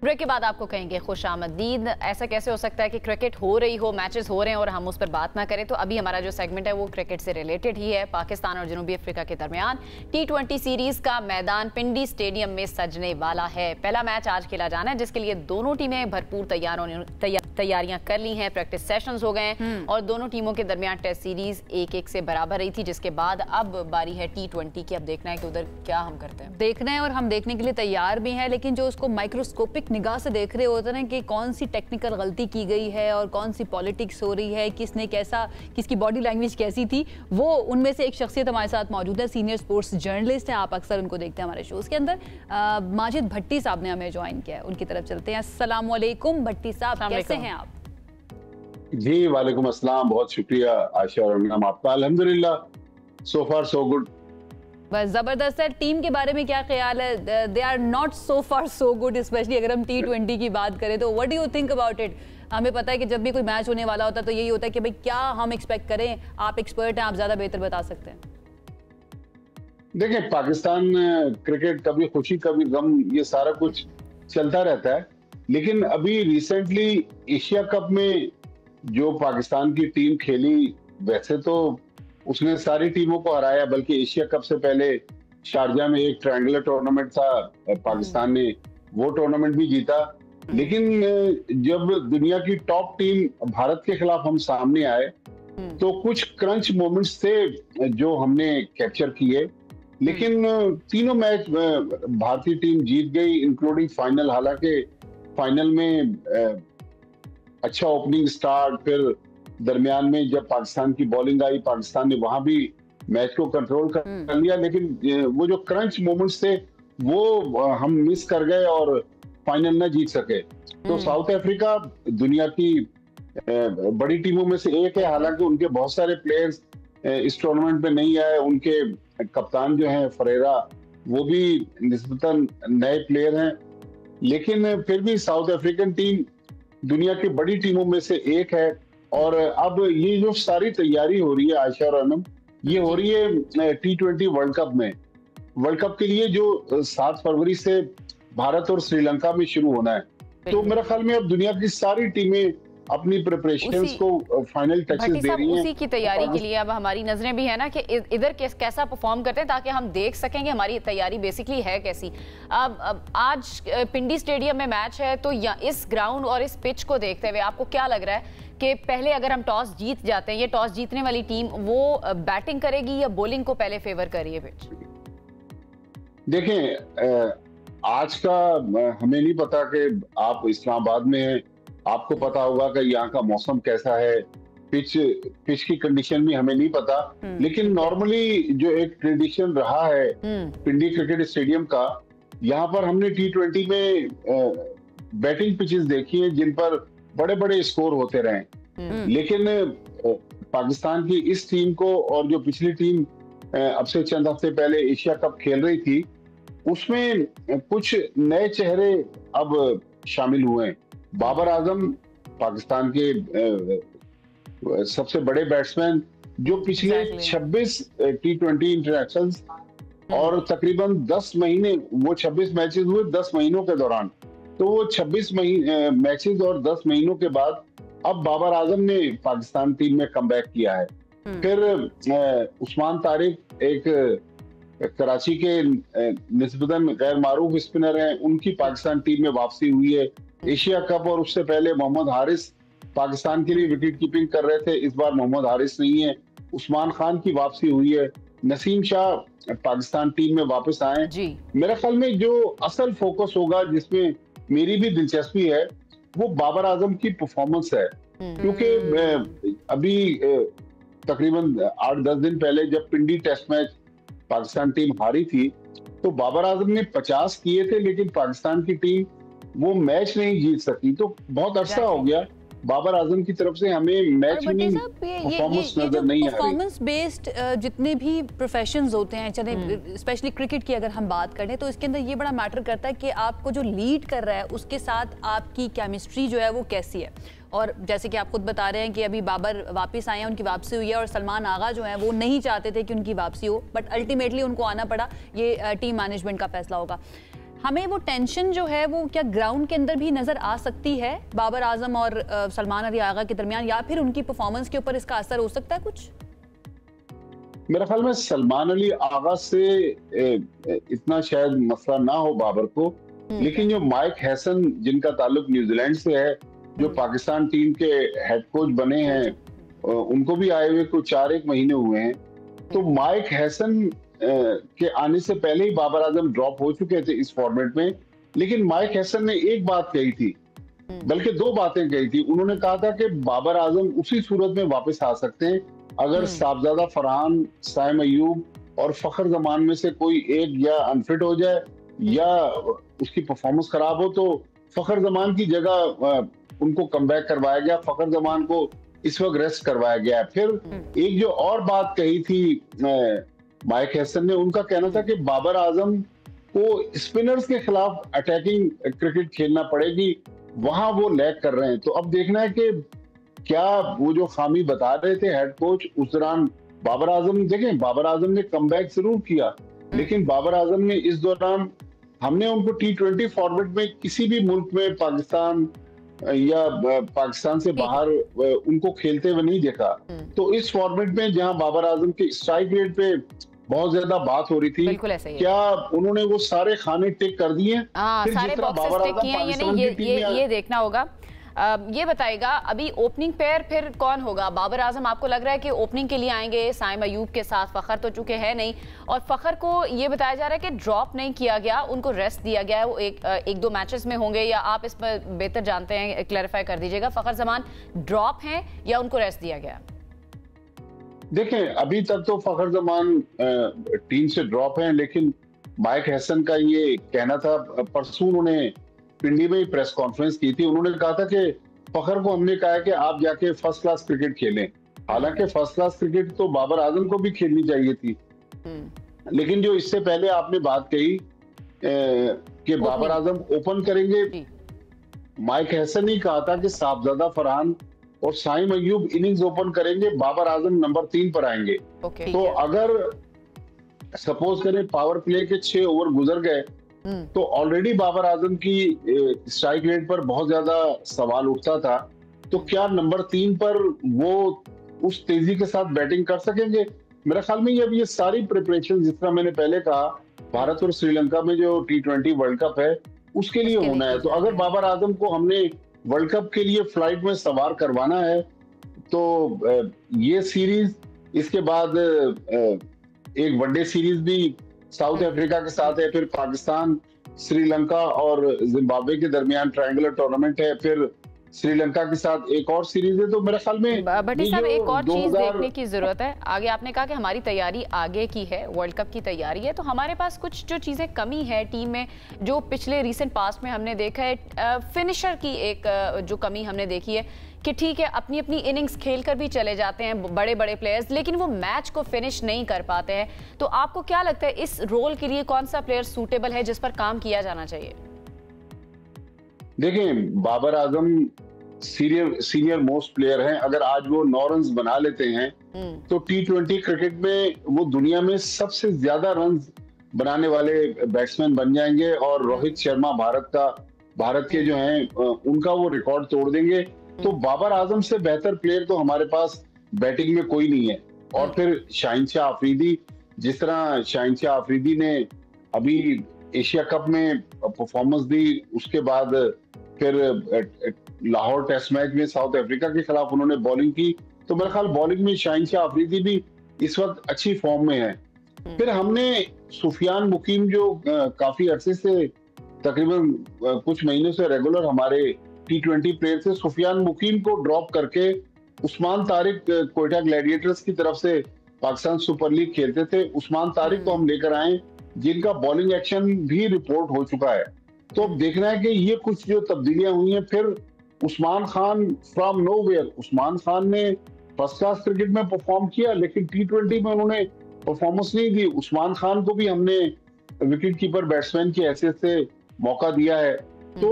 ब्रेक के बाद आपको कहेंगे खुशामदीद। ऐसा कैसे हो सकता है कि क्रिकेट हो रही हो, मैचेस हो रहे हैं और हम उस पर बात ना करें? तो अभी हमारा जो सेगमेंट है वो क्रिकेट से रिलेटेड ही है। पाकिस्तान और जनूबी अफ्रीका के दरमियान T20 सीरीज का मैदान पिंडी स्टेडियम में सजने वाला है। पहला मैच आज खेला जाना है, जिसके लिए दोनों टीमें भरपूर तैयारियां कर ली हैं, प्रैक्टिस सेशंस हो गए हैं और दोनों टीमों के दरमियान टेस्ट सीरीज 1-1 से बराबर रही थी, जिसके बाद अब बारी है T20 की। अब देखना है कि उधर क्या हम करते हैं, देखना है और हम देखने के लिए तैयार भी हैं, लेकिन जो उसको माइक्रोस्कोपिक निगाह से देख रहे होते हैं कि कौन सी टेक्निकल गलती की गई है और कौन सी पॉलिटिक्स हो रही है, किसने कैसा, किसकी बॉडी लैंग्वेज कैसी थी, वो उनमें से एक शख्सियत हमारे साथ मौजूद है, सीनियर स्पोर्ट्स जर्नलिस्ट हैं, आप अक्सर उनको देखते हैं हमारे शोज के अंदर। माजिद भट्टी साहब ने हमें ज्वाइन किया है, उनकी तरफ चलते हैं। अस्सलाम वालेकुम भट्टी साहब, कैसे हैं आप? जी वालेकुम अस्सलाम, बहुत शुक्रिया आयशा और अमीना आपका। अल्हम्दुलिल्लाह सो फार सो गुड। बस जबरदस्त है। टीम के बारे में क्या ख्याल है? They are not so far so good, specially अगर हम T20 की बात करें तो what do you think about it? हमें पता है कि जब भी कोई मैच होने वाला होता है तो यही होता है कि भाई क्या हम एक्सपेक्ट करें, आप एक्सपर्ट हैं, आप ज्यादा बेहतर बता सकते हैं। देखिए पाकिस्तान क्रिकेट कभी खुशी कभी गम, ये सारा कुछ चलता रहता है, लेकिन अभी रिसेंटली एशिया कप में जो पाकिस्तान की टीम खेली, वैसे तो उसने सारी टीमों को हराया, बल्कि एशिया कप से पहले शारजा में एक ट्रायंगुलर टूर्नामेंट था, पाकिस्तान ने वो टूर्नामेंट भी जीता। लेकिन जब दुनिया की टॉप टीम भारत के खिलाफ हम सामने आए तो कुछ क्रंच मोमेंट्स थे जो हमने कैप्चर किए, लेकिन तीनों मैच भारतीय टीम जीत गई, इंक्लूडिंग फाइनल। हालांकि फाइनल में अच्छा ओपनिंग स्टार्ट, फिर दरमियान में जब पाकिस्तान की बॉलिंग आई, पाकिस्तान ने वहां भी मैच को कंट्रोल कर लिया, लेकिन वो जो क्रंच मोमेंट्स थे वो हम मिस कर गए और फाइनल न जीत सके। तो साउथ अफ्रीका दुनिया की बड़ी टीमों में से एक है, हालांकि उनके बहुत सारे प्लेयर्स इस टूर्नामेंट में नहीं आए। उनके कप्तान जो हैं फरेरा, वो भी निस्बतन नए प्लेयर हैं, लेकिन फिर भी साउथ अफ्रीकन टीम दुनिया की बड़ी टीमों में से एक है। और अब ये जो सारी तैयारी हो रही है आयशा और अनम, ये हो रही है T20 वर्ल्ड कप में। वर्ल्ड कप के लिए जो 7 फरवरी से भारत और श्रीलंका में शुरू होना है, तो मेरे ख्याल में अब दुनिया की सारी टीमें अपनी प्रिपरेशंस को फाइनल टचेस दे रही हैं। उसी की तैयारी के लिए अब हमारी नजरें भी है ना कि इधर कैसा परफॉर्म करते हैं, ताकि हम देख सकें कि हमारी तैयारी बेसिकली है कैसी। अब आज पिंडी स्टेडियम में मैच है, तो इस ग्राउंड और इस पिच को देखते हुए आपको क्या लग रहा है कि पहले अगर हम टॉस जीत जाते हैं, ये टॉस जीतने वाली टीम वो बैटिंग करेगी या बॉलिंग को पहले फेवर कर रही है पिच? देखें, आज का हमें नहीं पता कि आप इस्लामाबाद में हैं, आपको पता होगा कि यहाँ का मौसम कैसा है, पिच की कंडीशन भी हमें नहीं पता। लेकिन नॉर्मली जो एक ट्रेडिशन रहा है पिंडी क्रिकेट स्टेडियम का, यहाँ पर हमने T20 में बैटिंग पिचेस देखी हैं जिन पर बड़े बड़े स्कोर होते रहे। लेकिन पाकिस्तान की इस टीम को और जो पिछली टीम अब से चंद हफ्ते पहले एशिया कप खेल रही थी, उसमें कुछ नए चेहरे अब शामिल हुए हैं। बाबर आजम पाकिस्तान के सबसे बड़े बैट्समैन, जो पिछले 26 T20 इंटरनेशनल्स और तकरीबन 10 महीने, वो 26 मैचेस हुए 10 महीनों के दौरान, तो वो 26 मैचेस और 10 महीनों के बाद अब बाबर आजम ने पाकिस्तान टीम में कमबैक किया है। फिर उस्मान तारिक एक कराची के निस्बतन गैर मारूफ स्पिनर हैं, उनकी पाकिस्तान टीम में वापसी हुई है। एशिया कप और उससे पहले मोहम्मद हारिस पाकिस्तान के लिए विकेट कीपिंग कर रहे थे, इस बार मोहम्मद हारिस नहीं है। उस्मान खान की वापसी हुई है। नसीम शाह पाकिस्तान टीम में वापस आए। मेरे ख्याल में जो असल फोकस होगा, जिसमें मेरी भी दिलचस्पी है, वो बाबर आजम की परफॉर्मेंस है। क्योंकि अभी तकरीबन 8-10 दिन पहले जब पिंडी टेस्ट मैच पाकिस्तान टीम हारी थी, तो बाबर आजम ने 50 किए थे, लेकिन पाकिस्तान की टीम वो मैच नहीं जीत सकी। तो बहुत अरसा हो गया बाबर आजम की तरफ से हमें मैच विनिंग परफॉर्मेंस नजर नहीं आ रही। परफॉर्मेंस बेस्ड जितने भी प्रोफेशंस होते हैं, चले स्पेशली क्रिकेट की अगर हम बात करें, तो इसके अंदर ये बड़ा मैटर करता है कि आपको जो लीड कर रहा है उसके साथ आपकी केमिस्ट्री जो है वो कैसी है। और जैसे कि आप खुद बता रहे हैं कि अभी बाबर वापस आए हैं, उनकी वापसी हुई है, और सलमान आगा जो है वो नहीं चाहते थे कि उनकी वापसी हो, बट अल्टीमेटली उनको आना पड़ा। ये टीम मैनेजमेंट का फैसला होगा। हमें वो टेंशन जो है वो क्या ग्राउंड के अंदर भी नजर आ सकती है बाबर आजम और सलमान अली आगा के दरमियान, या फिर उनकी परफॉर्मेंस के ऊपर इसका असर हो सकता है कुछ? मेरे ख्याल में सलमान अली आगा से इतना शायद मसला ना हो बाबर को, लेकिन जो माइक हैसन जिनका ताल्लुक न्यूजीलैंड से है, जो पाकिस्तान टीम के हेड कोच बने हैं, उनको भी आए हुए कुछ 4-1 महीने हुए हैं। तो माइक हैसन के आने से पहले ही बाबर आजम ड्रॉप हो चुके थे इस फॉर्मेट में। लेकिन माइक हैसन ने एक बात कही थी, बल्कि 2 बातें कही थी। उन्होंने कहा था कि बाबर आजम उसी सूरत में वापस आ सकते हैं अगर साहबजादा फरहान, साइम अयूब और फखर जमान में से कोई एक या अनफिट हो जाए या उसकी परफॉर्मेंस खराब हो, तो फखर जमान की जगह उनको कमबैक करवाया गया। फखर जमान को इस वक्त रेस्ट करवाया गया। फिर एक जो और बात कही थी माइक हैसन ने, उनका कहना था कि बाबर आजम को स्पिनर्स के खिलाफ अटैकिंग क्रिकेट खेलना पड़ेगी, वहां वो लैग कर रहे हैं। तो अब देखना है कि क्या वो जो खामी बता रहे थे हेड कोच, उस दौरान बाबर आजम, देखें बाबर आजम ने कमबैक जरूर किया, लेकिन बाबर आजम ने इस दौरान, हमने उनको T20 फॉर्मेट में किसी भी मुल्क में पाकिस्तान या पाकिस्तान से बाहर उनको खेलते हुए नहीं देखा। तो इस फॉर्मेट में जहां बाबर आजम के स्ट्राइक रेट पे बहुत ज्यादा बात हो रही थी, क्या उन्होंने वो सारे खाने टिक कर दिए? सारे बॉक्सेस टिक किए हैं या नहीं, ये देखना होगा। ये बताएगा अभी ओपनिंग पेयर फिर कौन होगा? बाबर आजम आपको लग रहा है कि ओपनिंग के लिए आएंगे साइम अयूब के साथ? फखर तो चुके हैं नहीं, और फखर को ये बताया जा रहा है कि ड्रॉप नहीं किया गया, उनको रेस्ट दिया गया है। वो एक दो मैचेस में होंगे, या आप इस पर बेहतर जानते हैं, क्लैरिफाई कर दीजिएगा। फखर जमान ड्रॉप हैं या उनको रेस्ट दिया गया? देखें, अभी तक तो फखर जमान टीम से ड्रॉप हैं, लेकिन माइक हैसन का ये कहना था, परसों उन्होंने पिंडी में ही प्रेस कॉन्फ्रेंस की थी। उन्होंने कहा था कि फखर को हमने कहा है कि आप जाके फर्स्ट क्लास क्रिकेट खेलें। हालांकि फर्स्ट क्लास क्रिकेट तो बाबर आजम को भी खेलनी चाहिए थी, लेकिन जो इससे पहले आपने बात कही कि बाबर आजम ओपन करेंगे, माइक हैसन ने कहा था कि साहबजादा फरहान और साइम अय्यूब इनिंग्स ओपन करेंगे, बाबर आजम नंबर 3 पर आएंगे। तो अगर सपोज करें पावर प्ले के 6 ओवर गुजर गए तो ऑलरेडी बाबर आजम की स्ट्राइक रेट पर बहुत ज्यादा सवाल उठता था, तो क्या नंबर 3 पर वो उस तेजी के साथ बैटिंग कर सकेंगे? मेरे ख्याल में ये सारी प्रिपरेशन, जिस तरह मैंने पहले कहा, भारत और श्रीलंका में जो T20 वर्ल्ड कप है उसके लिए होना है। तो अगर बाबर आजम को हमने वर्ल्ड कप के लिए फ्लाइट में सवार करवाना है तो ये सीरीज, इसके बाद एक वनडे सीरीज भी साउथ अफ्रीका के साथ है, फिर पाकिस्तान, श्रीलंका और जिम्बाब्वे के दरमियान ट्रायंगुलर टूर्नामेंट है, फिर श्रीलंका के साथ एक और सीरीज है। तो मेरे ख्याल में भट्टी साहब एक और चीज देखने की जरूरत है। आगे आपने कहा कि हमारी तैयारी आगे की है, वर्ल्ड कप की तैयारी है, तो हमारे पास कुछ जो चीजें कमी है टीम में, जो पिछले रीसेंट पास्ट में हमने देखा है, फिनिशर की एक जो कमी हमने देखी है कि ठीक है अपनी अपनी इनिंग्स खेलकर भी चले जाते हैं बड़े बड़े प्लेयर्स, लेकिन वो मैच को फिनिश नहीं कर पाते हैं। तो आपको क्या लगता है इस रोल के लिए कौन सा प्लेयर सूटेबल है जिस पर काम किया जाना चाहिए? देखें, Babar Azam senior most player हैं। अगर आज वो 9 रन बना लेते हैं तो T20 क्रिकेट में वो दुनिया में सबसे ज्यादा रन बनाने वाले बैट्समैन बन जाएंगे, और रोहित शर्मा भारत के जो हैं उनका वो रिकॉर्ड तोड़ देंगे। तो बाबर आजम से बेहतर प्लेयर तो हमारे पास बैटिंग में कोई नहीं है। और फिर शाहिनशाह अफरीदी, जिस तरह शाहिनशाह अफरीदी ने अभी एशिया कप में परफॉर्मेंस दी, उसके बाद फिर लाहौर टेस्ट मैच में साउथ अफ्रीका के खिलाफ उन्होंने बॉलिंग की, तो मेरे ख्याल बॉलिंग में शाहिनशाह अफरीदी भी इस वक्त अच्छी फॉर्म में है। फिर हमने सुफियान मुकीम, जो काफी अरसे से, तकरीबन कुछ महीनों से रेगुलर हमारे T20 प्लेयर थे, सुफियान मुकीम को ड्रॉप करके उस्मान तारिक कोयटा ग्लैडिएटर्स की तरफ से पाकिस्तान सुपर लीग खेलते थे, उस्मान तारिक को हम लेकर आए, जिनका बॉलिंग एक्शन भी रिपोर्ट हो चुका है। तो अब देखना है कि ये कुछ जो तब्दीलियां हुई हैं। फिर उस्मान खान फ्रॉम नोवेयर, उस्मान खान ने फर्स्ट क्लास क्रिकेट में परफॉर्म किया, लेकिन T20 में उन्होंने परफॉर्मेंस नहीं दी। उस्मान खान को भी हमने विकेट कीपर बैट्समैन की हैसियत से मौका दिया है। तो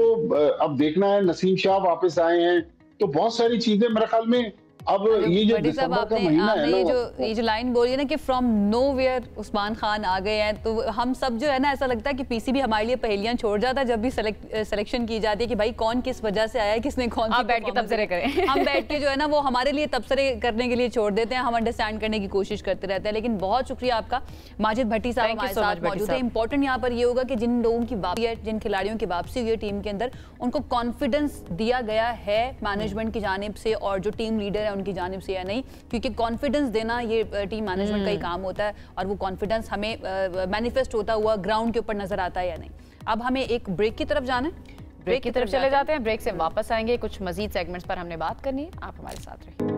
अब देखना है, नसीम शाह वापस आए हैं, तो बहुत सारी चीजें मेरे ख्याल में अब ये जो दिसंबर का महीना है ना, ये जो लाइन बोली है ना कि फ्रॉम नोवेयर उस्मान खान आ गए हैं, तो हम सब जो है ना, ऐसा लगता है कि पीसीबी हमारे लिए पहेलियां छोड़ जाता है जब भी सिलेक्शन की जाती है कि भाई कौन किस वजह से आया है, किसने कौन सी बैठ के तबसरे करें। हम बैठ के जो है ना वो हमारे लिए तबसरे करने के लिए छोड़ देते हैं, हम अंडरस्टैंड करने की कोशिश करते रहते हैं। लेकिन बहुत शुक्रिया आपका माजिद भट्टी साहब हमारे साथ मौजूद है। इंपॉर्टेंट यहाँ पर ये होगा कि जिन लोगों की वापसी है, जिन खिलाड़ियों की वापसी हुई है टीम के अंदर, उनको कॉन्फिडेंस दिया गया है मैनेजमेंट की जानिब से और जो टीम लीडर है उनकी जानिब से या नहीं, क्योंकि कॉन्फिडेंस देना ये टीम मैनेजमेंट का ही काम होता है, और वो कॉन्फिडेंस हमें मैनिफेस्ट होता हुआ ग्राउंड के ऊपर नजर आता है या नहीं। अब हमें एक ब्रेक की तरफ जाना है, ब्रेक की तरफ चले जाते हैं। ब्रेक से वापस आएंगे, कुछ मजीद सेगमेंट्स पर हमने बात करनी है, आप हमारे साथ रहिए।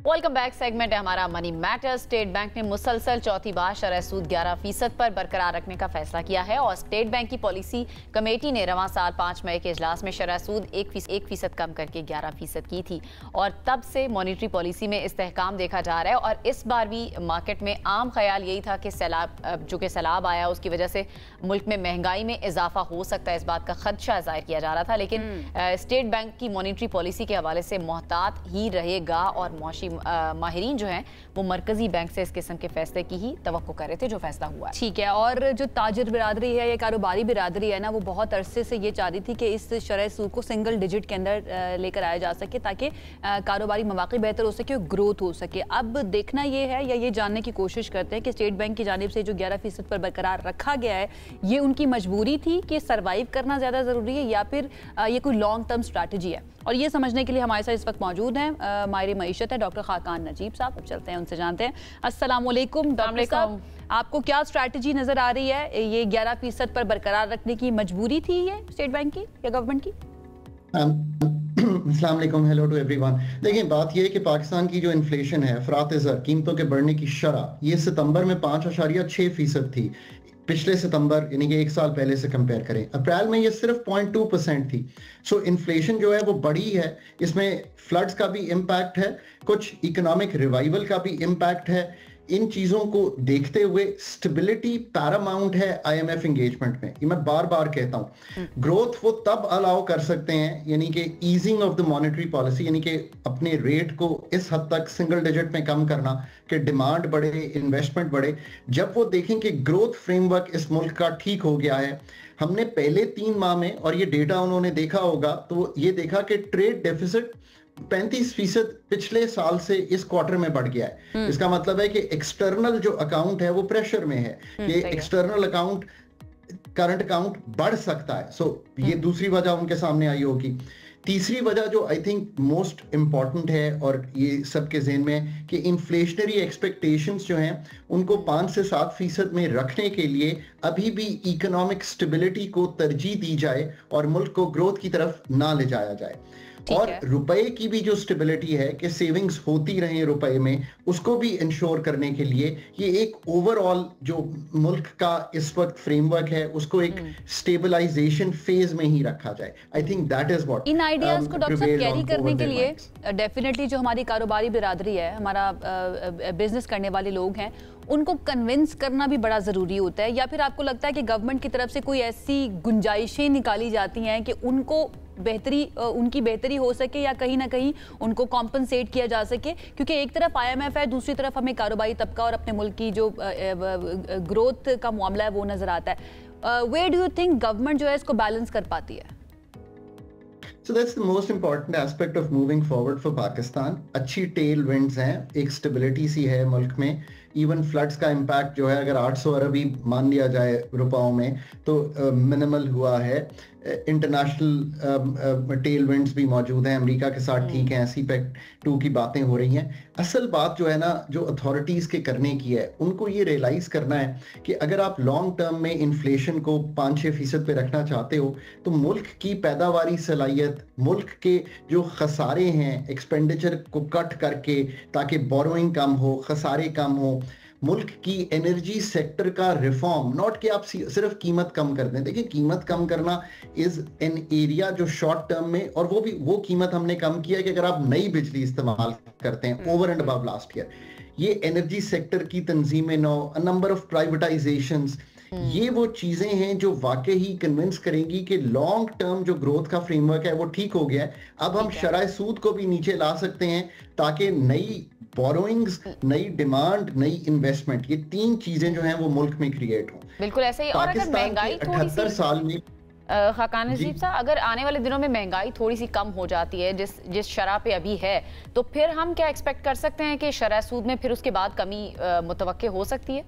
Welcome back. सेगमेंट है हमारा मनी मैटर्स। स्टेट बैंक ने मुसलसल चौथी बार शरह सूद 11% पर बरकरार रखने का फैसला किया है, और स्टेट बैंक की पॉलिसी कमेटी ने रवां साल 5 मई के इजलास में शरह सूद 1% कम करके 11% की थी, और तब से मॉनिटरी पॉलिसी में इस्तेहकाम देखा जा रहा है। और इस बार भी मार्केट में आम ख्याल यही था कि सैलाब आया, उसकी वजह से मुल्क में महंगाई में इजाफा हो सकता है, इस बात का खदशा जाहिर किया जा रहा था। लेकिन स्टेट बैंक की मॉनिटरी पॉलिसी के हवाले से मोहतात ही रहेगा, और मौशी माहिरीन जो हैं वो मरकजी बैंक से इस किस्म के फैसले की ही तवक्को कर रहे थे, जो फैसला हुआ है। ठीक है। और जो ताजिर बिरादरी है या कारोबारी बिरादरी है ना, वो बहुत अरसे से ये चाह रही थी कि इस शरह सूद को सिंगल डिजिट के अंदर लेकर आया जा सके, ताकि कारोबारी मौक़े बेहतर हो सके और ग्रोथ हो सके। अब देखना ये है, या ये जानने की कोशिश करते हैं कि स्टेट बैंक की जानिब से जो 11% पर बरकरार रखा गया है, ये उनकी मजबूरी थी कि सर्वाइव करना ज़्यादा ज़रूरी है, या फिर ये कोई लॉन्ग टर्म स्ट्रैटेजी है। और ये समझने के लिए हमारे साथ इस वक्त मौजूद हैं माहिर मईशत है डॉक्टर खाकान नजीब साहब। अब चलते हैं उनसे जानते हैं। अस्सलाम वालेकुम डॉक्टर साहब, आपको क्या स्ट्रैटेजी नजर आ रही है? ये 11% पर बरकरार रखने की मजबूरी थी ये स्टेट बैंक की या गवर्नमेंट की? अस्सलाम वालेकुम, हेलो टू एवरीवन। देखिए बात यह है कि पाकिस्तान की जो इन्फ्लेशन है, अफरात ज़र, कीमतों के बढ़ने की शरह, ये सितंबर में 5.6% थी। पिछले सितंबर यानी कि 1 साल पहले से कंपेयर करें, अप्रैल में ये सिर्फ 0.2% थी। सो इन्फ्लेशन जो है वो बढ़ी है। इसमें फ्लड्स का भी इम्पैक्ट है, कुछ इकोनॉमिक रिवाइवल का भी इम्पैक्ट है। इन चीज़ों को देखते हुए स्टेबिलिटी पैरामाउंट है आईएमएफ एंगेजमेंट में। ये मैं बार बार कहता हूँ, ग्रोथ वो तब अलाउ कर सकते हैं, यानी कि easing of the monetary policy, यानी कि अपने रेट को इस हद तक सिंगल डिजिट में कम करना कि डिमांड बढ़े, इन्वेस्टमेंट बढ़े, जब वो देखें कि ग्रोथ फ्रेमवर्क इस मुल्क का ठीक हो गया है। हमने पहले 3 माह में, और ये डेटा उन्होंने देखा होगा, तो ये देखा कि ट्रेड डेफिसिट 35% पिछले साल से इस क्वार्टर में बढ़ गया है। इसका मतलब है कि एक्सटर्नल जो अकाउंट है वो प्रेशर में है। ये एक्सटर्नल अकाउंट, करंट अकाउंट बढ़ सकता है। सो ये दूसरी वजह उनके सामने आई होगी। तीसरी वजह जो आई थिंक मोस्ट इंपॉर्टेंट है और ये सबके ज़हन में है कि इन्फ्लेशनरी एक्सपेक्टेशंस जो हैं उनको 5 से 7% में रखने के लिए अभी भी इकोनॉमिक स्टेबिलिटी को तरजीह दी जाए और मुल्क को ग्रोथ की तरफ ना ले जाया जाए। और रुपए की भी जो स्टेबिलिटी है कि सेविंग्स होती रहे रुपए में, उसको भी इंश्योर करने के लिए ये एक ओवरऑल जो मुल्क का इस वक्त फ्रेमवर्क है उसको एक स्टेबलाइजेशन फेज में ही रखा जाए। I think that is what in ideas को डॉक्टर साहब कैरी करने के लिए डेफिनेटली जो हमारी कारोबारी बिरादरी है, हमारा बिजनेस करने वाले लोग हैं, उनको कन्विंस करना भी बड़ा ज़रूरी होता है। या फिर आपको लगता है कि गवर्नमेंट की तरफ से कोई ऐसी गुंजाइशें निकाली जाती हैं कि उनको उनकी बेहतरी हो सके या कहीं ना कहीं उनको कॉम्पनसेट किया जा सके? क्योंकि एक तरफ आईएमएफ है, दूसरी तरफ हमें कारोबारी तबका और अपने मुल्क की जो ग्रोथ का मामला है वो नजर आता है। Where do you think government जो है इसको बैलेंस कर पाती है? So that's the most important aspect of moving forward for Pakistan. अच्छी टेल विंड्स हैं, एक स्टेबिलिटी सी है मुल्क में। इवन फ्लड्स का इम्पैक्ट जो है अगर 800 अरब ही मान लिया जाए रुपयों में तो मिनिमल हुआ है। इंटरनेशनल टेल विंड्स भी मौजूद हैं, अमेरिका के साथ ठीक हैं, सीपेक 2 की बातें हो रही हैं। असल बात जो है ना, जो अथॉरिटीज़ के करने की है, उनको ये रियलाइज करना है कि अगर आप लॉन्ग टर्म में इन्फ्लेशन को 5-6% पे रखना चाहते हो तो मुल्क की पैदावारी सलाहियत, मुल्क के जो खसारे हैं एक्सपेंडिचर को कट करके, ताकि बोरोइंग कम हो, खसारे कम हो, मुल्क की एनर्जी सेक्टर का रिफॉर्म, नॉट कि आप सिर्फ कीमत कम कर दें। देखिए कीमत कम करना इज एन एरिया जो शॉर्ट टर्म में, और वो भी वो कीमत हमने कम किया कि अगर आप नई बिजली इस्तेमाल करते हैं over and above last year, ये एनर्जी सेक्टर की तंजीमें नो, अ नंबर ऑफ प्राइवेटाइजेशंस, ये वो चीजें हैं जो वाकई ही कन्विंस करेंगी कि लॉन्ग टर्म जो ग्रोथ का फ्रेमवर्क है वो ठीक हो गया है। अब हम शरह सूद को भी नीचे ला सकते हैं ताकि नई बोरोइंग्स, नई डिमांड, नई इन्वेस्टमेंट, ये 3 चीजें जो हैं वो मुल्क में क्रिएट हों। बिल्कुल ऐसे ही। और अगर महंगाई 78 साल में खाकान नजीब साहब, अगर आने वाले दिनों में महंगाई थोड़ी सी कम हो जाती है जिस शरह पे अभी है, तो फिर हम क्या एक्सपेक्ट कर सकते हैं कि शरह सूद में फिर उसके बाद कमी मुतवक्के हो सकती है?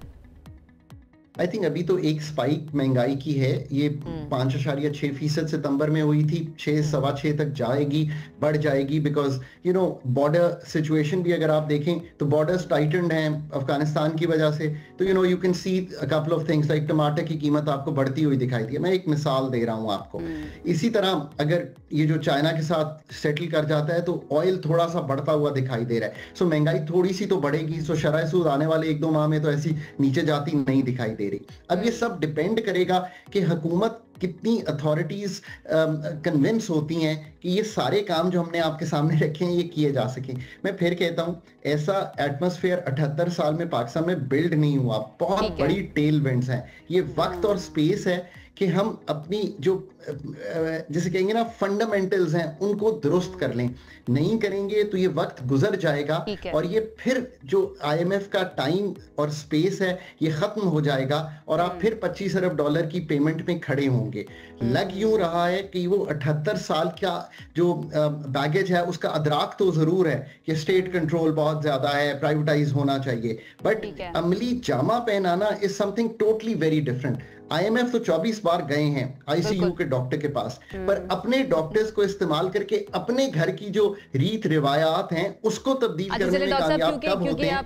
आई थिंक अभी तो एक स्पाइक महंगाई की है, ये 5.6% सितंबर में हुई थी, 6-6.25 तक जाएगी, बढ़ जाएगी, because you know border situation भी अगर आप देखें तो बॉर्डर्स टाइटन्ड हैं अफगानिस्तान की वजह से। तो you know you can see a couple of things, like टमाटर की कीमत आपको बढ़ती हुई दिखाई दी है। मैं एक मिसाल दे रहा हूँ आपको। इसी तरह अगर ये जो चाइना के साथ सेटल कर जाता है तो ऑयल थोड़ा सा बढ़ता हुआ दिखाई दे रहा है। सो महंगाई थोड़ी सी तो बढ़ेगी। सो शरह सूद आने वाले 1-2 माह में तो ऐसी नीचे जाती नहीं दिखाई दे रही। अब ये सब डिपेंड करेगा कि हुकूमत कितनी अथॉरिटीज कन्विंस होती हैं कि ये सारे काम जो हमने आपके सामने रखे हैं ये किए जा सकें। मैं फिर कहता हूं, ऐसा एटमॉस्फेयर 78 साल में पाकिस्तान में बिल्ड नहीं हुआ। बहुत बड़ी टेल विंड्स हैं। ये वक्त और स्पेस है कि हम अपनी जो जैसे कहेंगे ना फंडामेंटल्स हैं उनको दुरुस्त कर लें। नहीं करेंगे तो ये वक्त गुजर जाएगा और ये फिर जो आईएमएफ का टाइम और स्पेस है ये खत्म हो जाएगा और आप फिर 25 अरब डॉलर की पेमेंट में खड़े होंगे। लग यूं रहा है कि वो 78 साल का जो बैगेज है उसका अदराक तो जरूर है कि स्टेट कंट्रोल बहुत ज्यादा है, प्राइवेटाइज होना चाहिए, बट अमली जामा पहनाना is something totally very different. IMF तो 24 बार गए हैं आईसीयू के डॉक्टर के पास, पर अपने डॉक्टर्स को इस्तेमाल करके अपने घर की जो रीत रिवायात हैं उसको तब्दील करने में कामयाब कब होते हैं?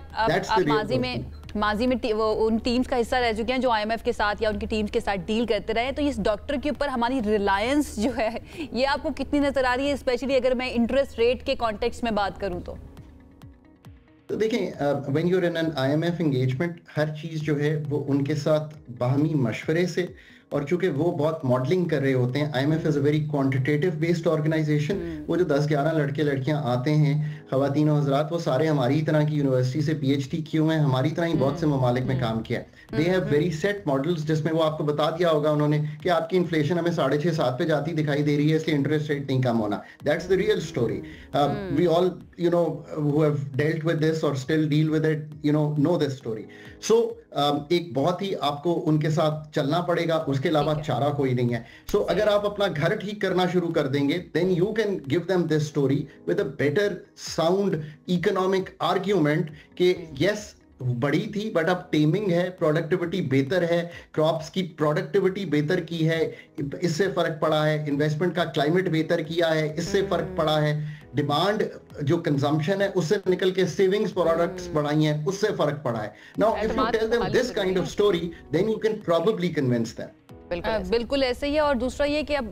माजी में वो उन टीम्स का हिस्सा रह चुके हैं जो IMF के साथ या उनकी टीम्स के साथ डील करते रहे, तो इस डॉक्टर के ऊपर हमारी रिलायंस जो है ये आपको कितनी नजर आ रही है, स्पेशली अगर मैं इंटरेस्ट रेट के कॉन्टेक्स्ट में बात करूं तो देखें, when you are in an IMF engagement, हर चीज़ जो है वो उनके साथ बाहमी मशवरे से, और चूंकि वो बहुत मॉडलिंग कर रहे होते हैं, IMF is a very quantitative based organization. वो जो 10-11 लड़के लड़कियां आते हैं, ख़वातीन और हज़रात, वो सारे हमारी तरह की यूनिवर्सिटी से PhD किए हुए हैं, हमारी तरह ही बहुत से ममालिक में काम किया है। They have very set models जिसमें वो आपको बता दिया होगा उन्होंने कि आपकी इन्फ्लेशन हमें 6.5-7 पे जाती दिखाई दे रही है, इसलिए इंटरेस्ट रेट नहीं कम होना। That's the real story. We all who have dealt with this or still deal with it, know this story. So एक बहुत ही आपको उनके साथ चलना पड़ेगा, उसके अलावा चारा कोई नहीं है। So अगर आप अपना घर ठीक करना शुरू कर देंगे, then you can give them this story with a better sound economic argument कि yes बड़ी थी बट अब टेमिंग है, प्रोडक्टिविटी बेहतर है, क्रॉप्स की प्रोडक्टिविटी बेहतर की है, इससे फर्क पड़ा है, इन्वेस्टमेंट का क्लाइमेट बेहतर किया है, इससे फर्क पड़ा है, डिमांड जो कंजम्पशन है उससे निकल के सेविंग्स प्रोडक्ट्स बढ़ाई हैं, उससे फर्क पड़ा है। Now if you tell them this kind of story then you can probably convince them. बिल्कुल ऐसे ही है। और दूसरा ये कि अब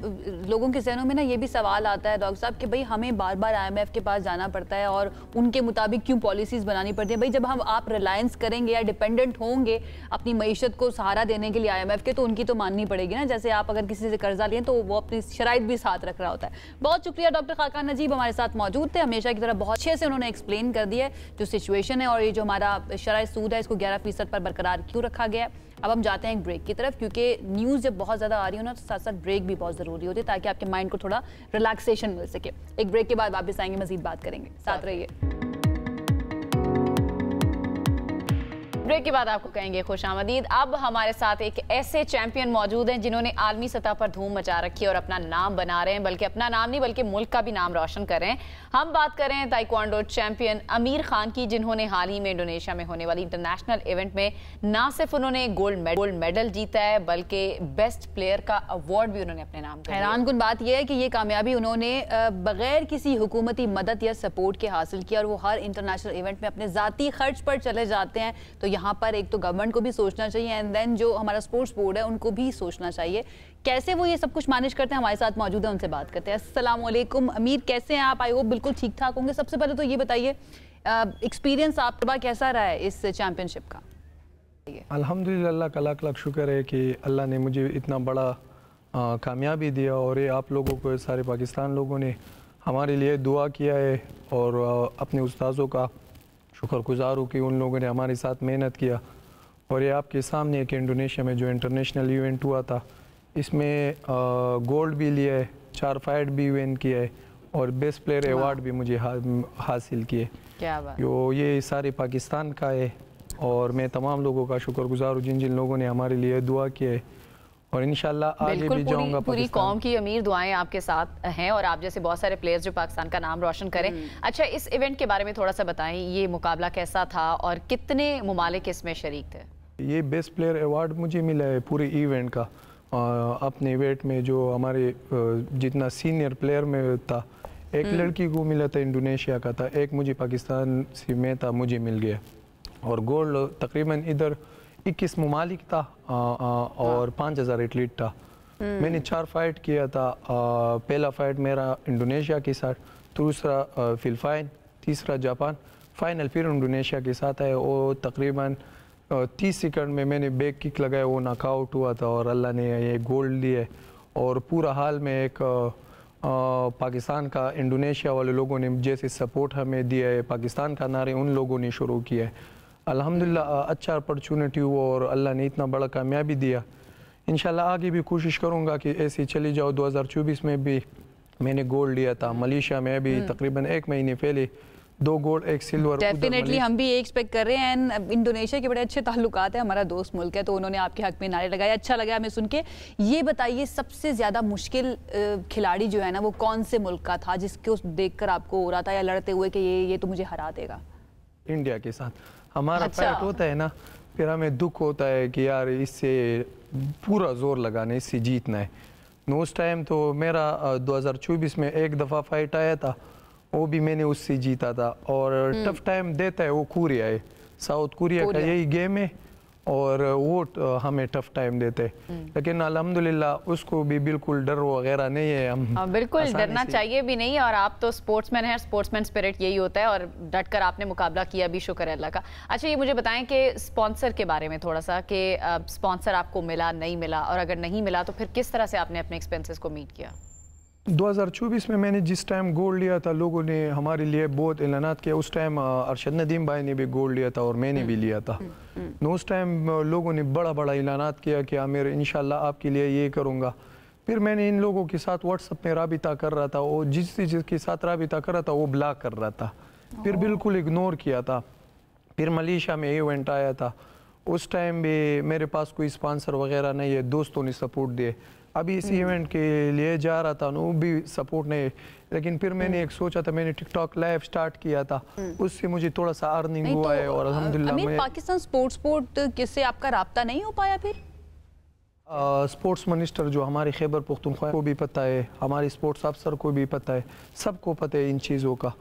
लोगों के जहनों में ना ये भी सवाल आता है डॉक्टर साहब कि भाई हमें बार बार IMF के पास जाना पड़ता है और उनके मुताबिक क्यों पॉलिसीज बनानी पड़ती है। भाई जब हम आप रिलायंस करेंगे या डिपेंडेंट होंगे अपनी मईशत को सहारा देने के लिए IMF के, तो उनकी तो माननी पड़ेगी ना। जैसे आप अगर किसी से कर्जा लें तो वो अपनी शराइत भी साथ रख रहा होता है। बहुत शुक्रिया डॉक्टर खाकान नजीब हमारे साथ मौजूद थे, हमेशा की तरह बहुत अच्छे से उन्होंने एक्सप्लेन कर दिया जो सिचुएशन है और ये जो हमारा शराइत सूद है इसको 11% पर बरकरार क्यों रखा गया है। अब हम जाते हैं एक ब्रेक की तरफ, क्योंकि न्यूज़ जब बहुत ज़्यादा आ रही हो ना तो साथ साथ ब्रेक भी बहुत ज़रूरी होती है ताकि आपके माइंड को थोड़ा रिलैक्सेशन मिल सके। एक ब्रेक के बाद वापस आएंगे, मजीद बात करेंगे, साथ रहिए। ब्रेक के बाद आपको कहेंगे खुशामदीद। अब हमारे साथ एक ऐसे चैंपियन मौजूद हैं जिन्होंने आलमी सतह पर धूम मचा रखी है और अपना नाम बना रहे हैं, बल्कि अपना नाम नहीं बल्कि मुल्क का भी नाम रोशन कर रहे हैं। हम बात कर रहे हैं ताइक्वांडो चैंपियन अमीर खान की, जिन्होंने हाल ही में इंडोनेशिया में होने वाली इंटरनेशनल इवेंट में ना सिर्फ उन्होंने गोल्ड मेडल जीता है बल्कि बेस्ट प्लेयर का अवार्ड भी उन्होंने अपने नाम किया। हैरान कुन बात यह है कि ये कामयाबी उन्होंने बगैर किसी हुकूमती मदद या सपोर्ट के हासिल किया और वो हर इंटरनेशनल इवेंट में अपने ज़ाती खर्च पर चले जाते हैं। तो यहाँ पर एक तो गवर्नमेंट को भी सोचना चाहिए एंड देन जो हमारा स्पोर्ट्स बोर्ड है उनको भी सोचना चाहिए कैसे वो ये सब कुछ मैनेज करते हैं। हमारे साथ मौजूद है, उनसे बात करते हैं। अस्सलाम वालेकुम अमीर, कैसे हैं आप? आई होप बिल्कुल ठीक ठाक होंगे। सबसे पहले तो ये बताइए एक्सपीरियंस आपका कैसा रहा है इस चैंपियनशिप का? अल्हम्दुलिल्लाह का लाख लाख शुक्र है कि अल्लाह ने मुझे इतना बड़ा कामयाबी दिया और ये आप लोगों को, सारे पाकिस्तान लोगों ने हमारे लिए दुआ किया है और अपने उस्ताज़ों का शुक्रगुजार हूँ कि उन लोगों ने हमारे साथ मेहनत किया। और ये आपके सामने है कि इंडोनेशिया में जो इंटरनेशनल इवेंट हुआ था इसमें गोल्ड भी लिया है, 4 फाइट भी विन किया है और बेस्ट प्लेयर अवार्ड भी मुझे हासिल किए। क्या बात। जो ये सारे पाकिस्तान का है और मैं तमाम लोगों का शुक्रगुजार हूँ जिन जिन लोगों ने हमारे लिए दुआ की है और इंशाल्लाह आगे भी जाऊंगा। पूरी कौम की अमीर दुआएं आपके साथ हैं और आप जैसे बहुत सारे प्लेयर्स जो पाकिस्तान का नाम रोशन करें। अच्छा, इस इवेंट के बारे में थोड़ा सा बताएं, ये मुकाबला कैसा था और कितने ममालिक इसमें शरीक थे? ये बेस्ट प्लेयर अवार्ड मुझे मिला है पूरे इवेंट का। अपने इवेंट में जो हमारे जितना सीनियर प्लेयर में था, एक लड़की को मिला था इंडोनेशिया का था, एक मुझे पाकिस्तान से में था, मुझे मिल गया। और गोल्ड तकरीबन इधर 21 ममालिक था और 5000 एथलीट था। मैंने 4 फाइट किया था। पहला फाइट मेरा इंडोनेशिया के साथ, दूसरा फिलिपाइन, तीसरा जापान, फाइनल फिर इंडोनेशिया के साथ है। वो तकरीबन 30 सेकंड में मैंने बैक किक लगाया, वो नॉकआउट हुआ था और अल्लाह ने ये गोल्ड दिए। और पूरा हाल में एक पाकिस्तान का इंडोनेशिया वाले लोगों ने जैसे सपोर्ट हमें दिया है, पाकिस्तान का नारे उन लोगों ने शुरू किया है। अल्हम्दुलिल्लाह अच्छा अपॉर्चुनिटी हुआ और अल्लाह ने इतना बड़ा कामयाबी दिया। इंशाल्लाह आगे भी कोशिश करूंगा कि ऐसे चली जाओ। 2024 में भी मैंने गोल्ड लिया था मलेशिया में, अभी तकरीबन 1 महीने पहले 2 गोल्ड 1 सिल्वर। डेफिनेटली हम भी एक्सपेक्ट कर रहे हैं। इंडोनेशिया के बड़े अच्छे ताल्लुकात है, हमारा दोस्त मुल्क है, तो उन्होंने आपके हक में नारे लगाए, अच्छा लगा हमें सुन के। ये बताइए सबसे ज़्यादा मुश्किल खिलाड़ी जो है ना वो कौन से मुल्क का था जिसको देखकर आपको हो रहा था या लड़ते हुए कि ये तो मुझे हरा देगा? इंडिया के साथ हमारा फाइट होता है ना, फिर हमें दुख होता है कि यार इससे पूरा जोर लगाना, इससे जीतना है। उस टाइम तो मेरा 2024 में 1 दफ़ा फाइट आया था, वो भी मैंने उससे जीता था। और टफ टाइम देता है वो कोरिया है, साउथ कोरिया का यही गेम है और वो हमें टफ टाइम देते, लेकिन अल्हम्दुलिल्लाह उसको भी बिल्कुल डर वगैरह नहीं है। हम बिल्कुल डरना चाहिए भी नहीं, और आप तो स्पोर्ट्समैन हैं, स्पोर्ट्समैन स्पिरिट यही होता है और डट कर आपने मुकाबला किया भी, शुक्र है अल्लाह का। अच्छा ये मुझे बताएं कि स्पॉन्सर के बारे में थोड़ा सा, कि स्पॉन्सर आपको मिला नहीं मिला, और अगर नहीं मिला तो फिर किस तरह से आपने अपने एक्सपेंसेस को मीट किया? 2024 में मैंने जिस टाइम गोल्ड लिया था लोगों ने हमारे लिए बहुत ऐलानात किया। उस टाइम अरशद नदीम भाई ने भी गोल्ड लिया था और मैंने भी लिया था। उस टाइम लोगों ने बड़ा बड़ा ऐलानात किया कि आमिर इंशाल्लाह आपके लिए ये करूँगा। फिर मैंने इन लोगों के साथ व्हाट्सएप में राबिता कर रहा था, वो जिसके साथ राबिता कर रहा था वो ब्लॉक कर रहा था, फिर बिल्कुल इग्नोर किया था। फिर मलेशिया में इवेंट आया था, उस टाइम भी मेरे पास कोई स्पॉन्सर वगैरह नहीं है, दोस्तों ने सपोर्ट दिए। अभी इस इवेंट के लिए जा रहा था, वो भी सपोर्ट नहीं, लेकिन फिर मैंने एक सोचा था, मैंने टिकटॉक लाइव स्टार्ट किया था, उससे मुझे थोड़ा सा अर्निंग हुआ है और अल्हम्दुलिल्लाह। पाकिस्तान स्पोर्ट किससे आपका राब्ता नहीं हो पाया फिर? स्पोर्ट्स मिनिस्टर जो हमारे खैबर पख्तूनख्वा को भी पता है, हमारे स्पोर्ट्स अफसर को भी पता है, सबको पता है इन चीज़ों का,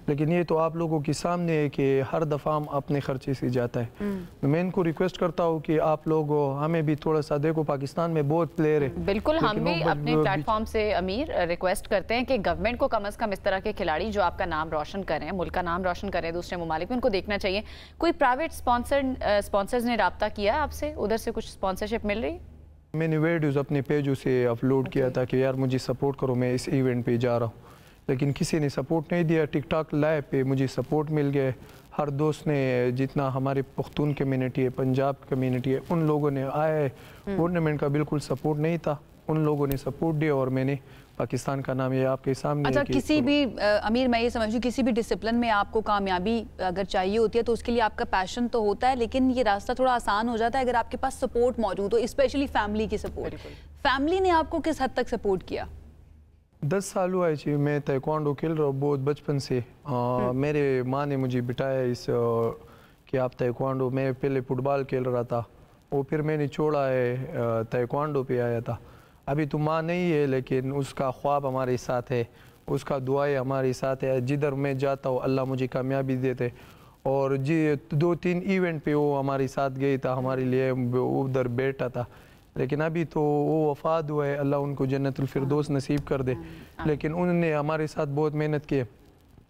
लेकिन ये तो आप लोगों के सामने है कि हर दफ़ा हम अपने खर्चे से जाता है। मैं इनको रिक्वेस्ट करता हूँ कि आप लोग हमें भी थोड़ा सा देखो, पाकिस्तान में बहुत प्लेयर है। बिल्कुल, हम भी अपने प्लेटफॉर्म से अमीर रिक्वेस्ट करते हैं कि गवर्नमेंट को कम अज़ कम इस तरह के खिलाड़ी जो आपका नाम रोशन कर रहे हैं, मुल्क का नाम रोशन कर रहे हैं दूसरे ममालिक में, उनको देखना चाहिए। कोई प्राइवेट स्पॉन्सर्स ने रब्ता किया आपसे, उधर से कुछ स्पॉन्सरशिप मिल रही? मैंने वीडियोज़ अपने पेजों से अपलोड किया था कि यार मुझे सपोर्ट करो, मैं इस इवेंट पे जा रहा हूँ, लेकिन किसी ने सपोर्ट नहीं दिया। टिकटॉक लाइव पे मुझे सपोर्ट मिल गया, हर दोस्त ने, जितना हमारे पख्तून कम्युनिटी है, पंजाब कम्युनिटी है, उन लोगों ने आया है। टूर्नामेंट का बिल्कुल सपोर्ट नहीं था, उन लोगों ने सपोर्ट दिया और मैंने पाकिस्तान का नाम ये आपके सामने। अच्छा, किसी भी अमीर, मैं ये समझूं किसी भी डिसिप्लिन में आपको कामयाबी अगर चाहिए होती है तो उसके लिए आपका पैशन तो होता है, लेकिन ये रास्ता थोड़ा आसान हो जाता है अगर आपके पास सपोर्ट मौजूद हो, स्पेशली फैमिली की सपोर्ट। फैमिली ने आपको किस हद तक सपोर्ट किया? 10 साल हुआ है मैं ताइक्वांडो खेल रहा हूँ बहुत बचपन से। मेरे माँ ने मुझे बिठाया इस कि आप ताइक्वांडो, मैं पहले फुटबॉल खेल रहा था, वो फिर मैंने छोड़ा है, ताइक्वांडो पे आया था। अभी तो माँ नहीं है, लेकिन उसका ख्वाब हमारे साथ है, उसका दुआएं हमारे साथ है। जिधर मैं जाता हूँ अल्लाह मुझे कामयाबी देते, और जी 2-3 इवेंट पे वो हमारे साथ गई था, हमारे लिए उधर बैठा था, लेकिन अभी तो वो वफात हुआ है, अल्लाह उनको जन्नतुल फिरदौस नसीब कर दे। लेकिन उन्होंने हमारे साथ बहुत मेहनत की है।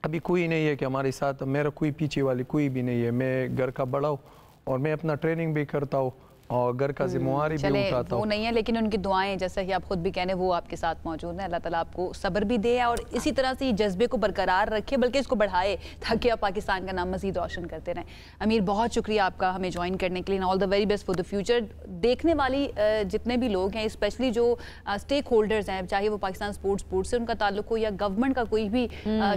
अभी कोई नहीं है कि हमारे साथ, मेरा कोई पीछे वाली कोई भी नहीं है। मैं घर का बड़ा हूँ और मैं अपना ट्रेनिंग भी करता हूँ और घर का जिम्मेवारी भी उठाता हूँ। वो नहीं है, लेकिन उनकी दुआएं, जैसा कि आप खुद भी कहने, वो आपके साथ मौजूद हैं। अल्लाह ताला आपको सब्र भी दे और इसी तरह से जज्बे को बरकरार रखे, बल्कि इसको बढ़ाए, ताकि आप पाकिस्तान का नाम मज़ीद रोशन करते रहें। अमीर, बहुत शुक्रिया आपका हमें ज्वाइन करने के लिए। All the very best for the future. देखने वाली जितने भी लोग हैं, स्पेशली जो स्टेक होल्डर्स हैं, चाहे वो पाकिस्तान स्पोर्ट्स से उनका ताल्लुक हो या गवर्नमेंट का कोई भी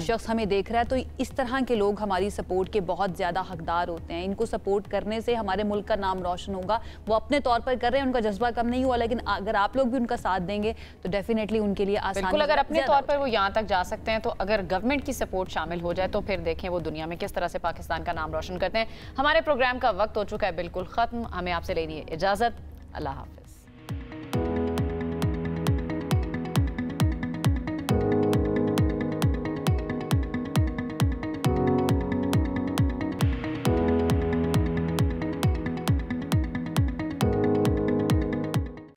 शख्स हमें देख रहा है, तो इस तरह के लोग हमारी सपोर्ट के बहुत ज़्यादा हकदार होते हैं। इनको सपोर्ट करने से हमारे मुल्क का नाम रोशन होगा। वो अपने तौर पर कर रहे हैं, उनका जज्बा कम नहीं हुआ, लेकिन अगर आप लोग भी उनका साथ देंगे तो डेफिनेटली उनके लिए आसान। बिल्कुल, अगर अपने तौर पर वो यहाँ तक जा सकते हैं, तो अगर गवर्नमेंट की सपोर्ट शामिल हो जाए तो फिर देखें वो दुनिया में किस तरह से पाकिस्तान का नाम रोशन करते हैं। हमारे प्रोग्राम का वक्त हो चुका है बिल्कुल खत्म, हमें आपसे लेनी है इजाजत। अल्लाह हाफिज।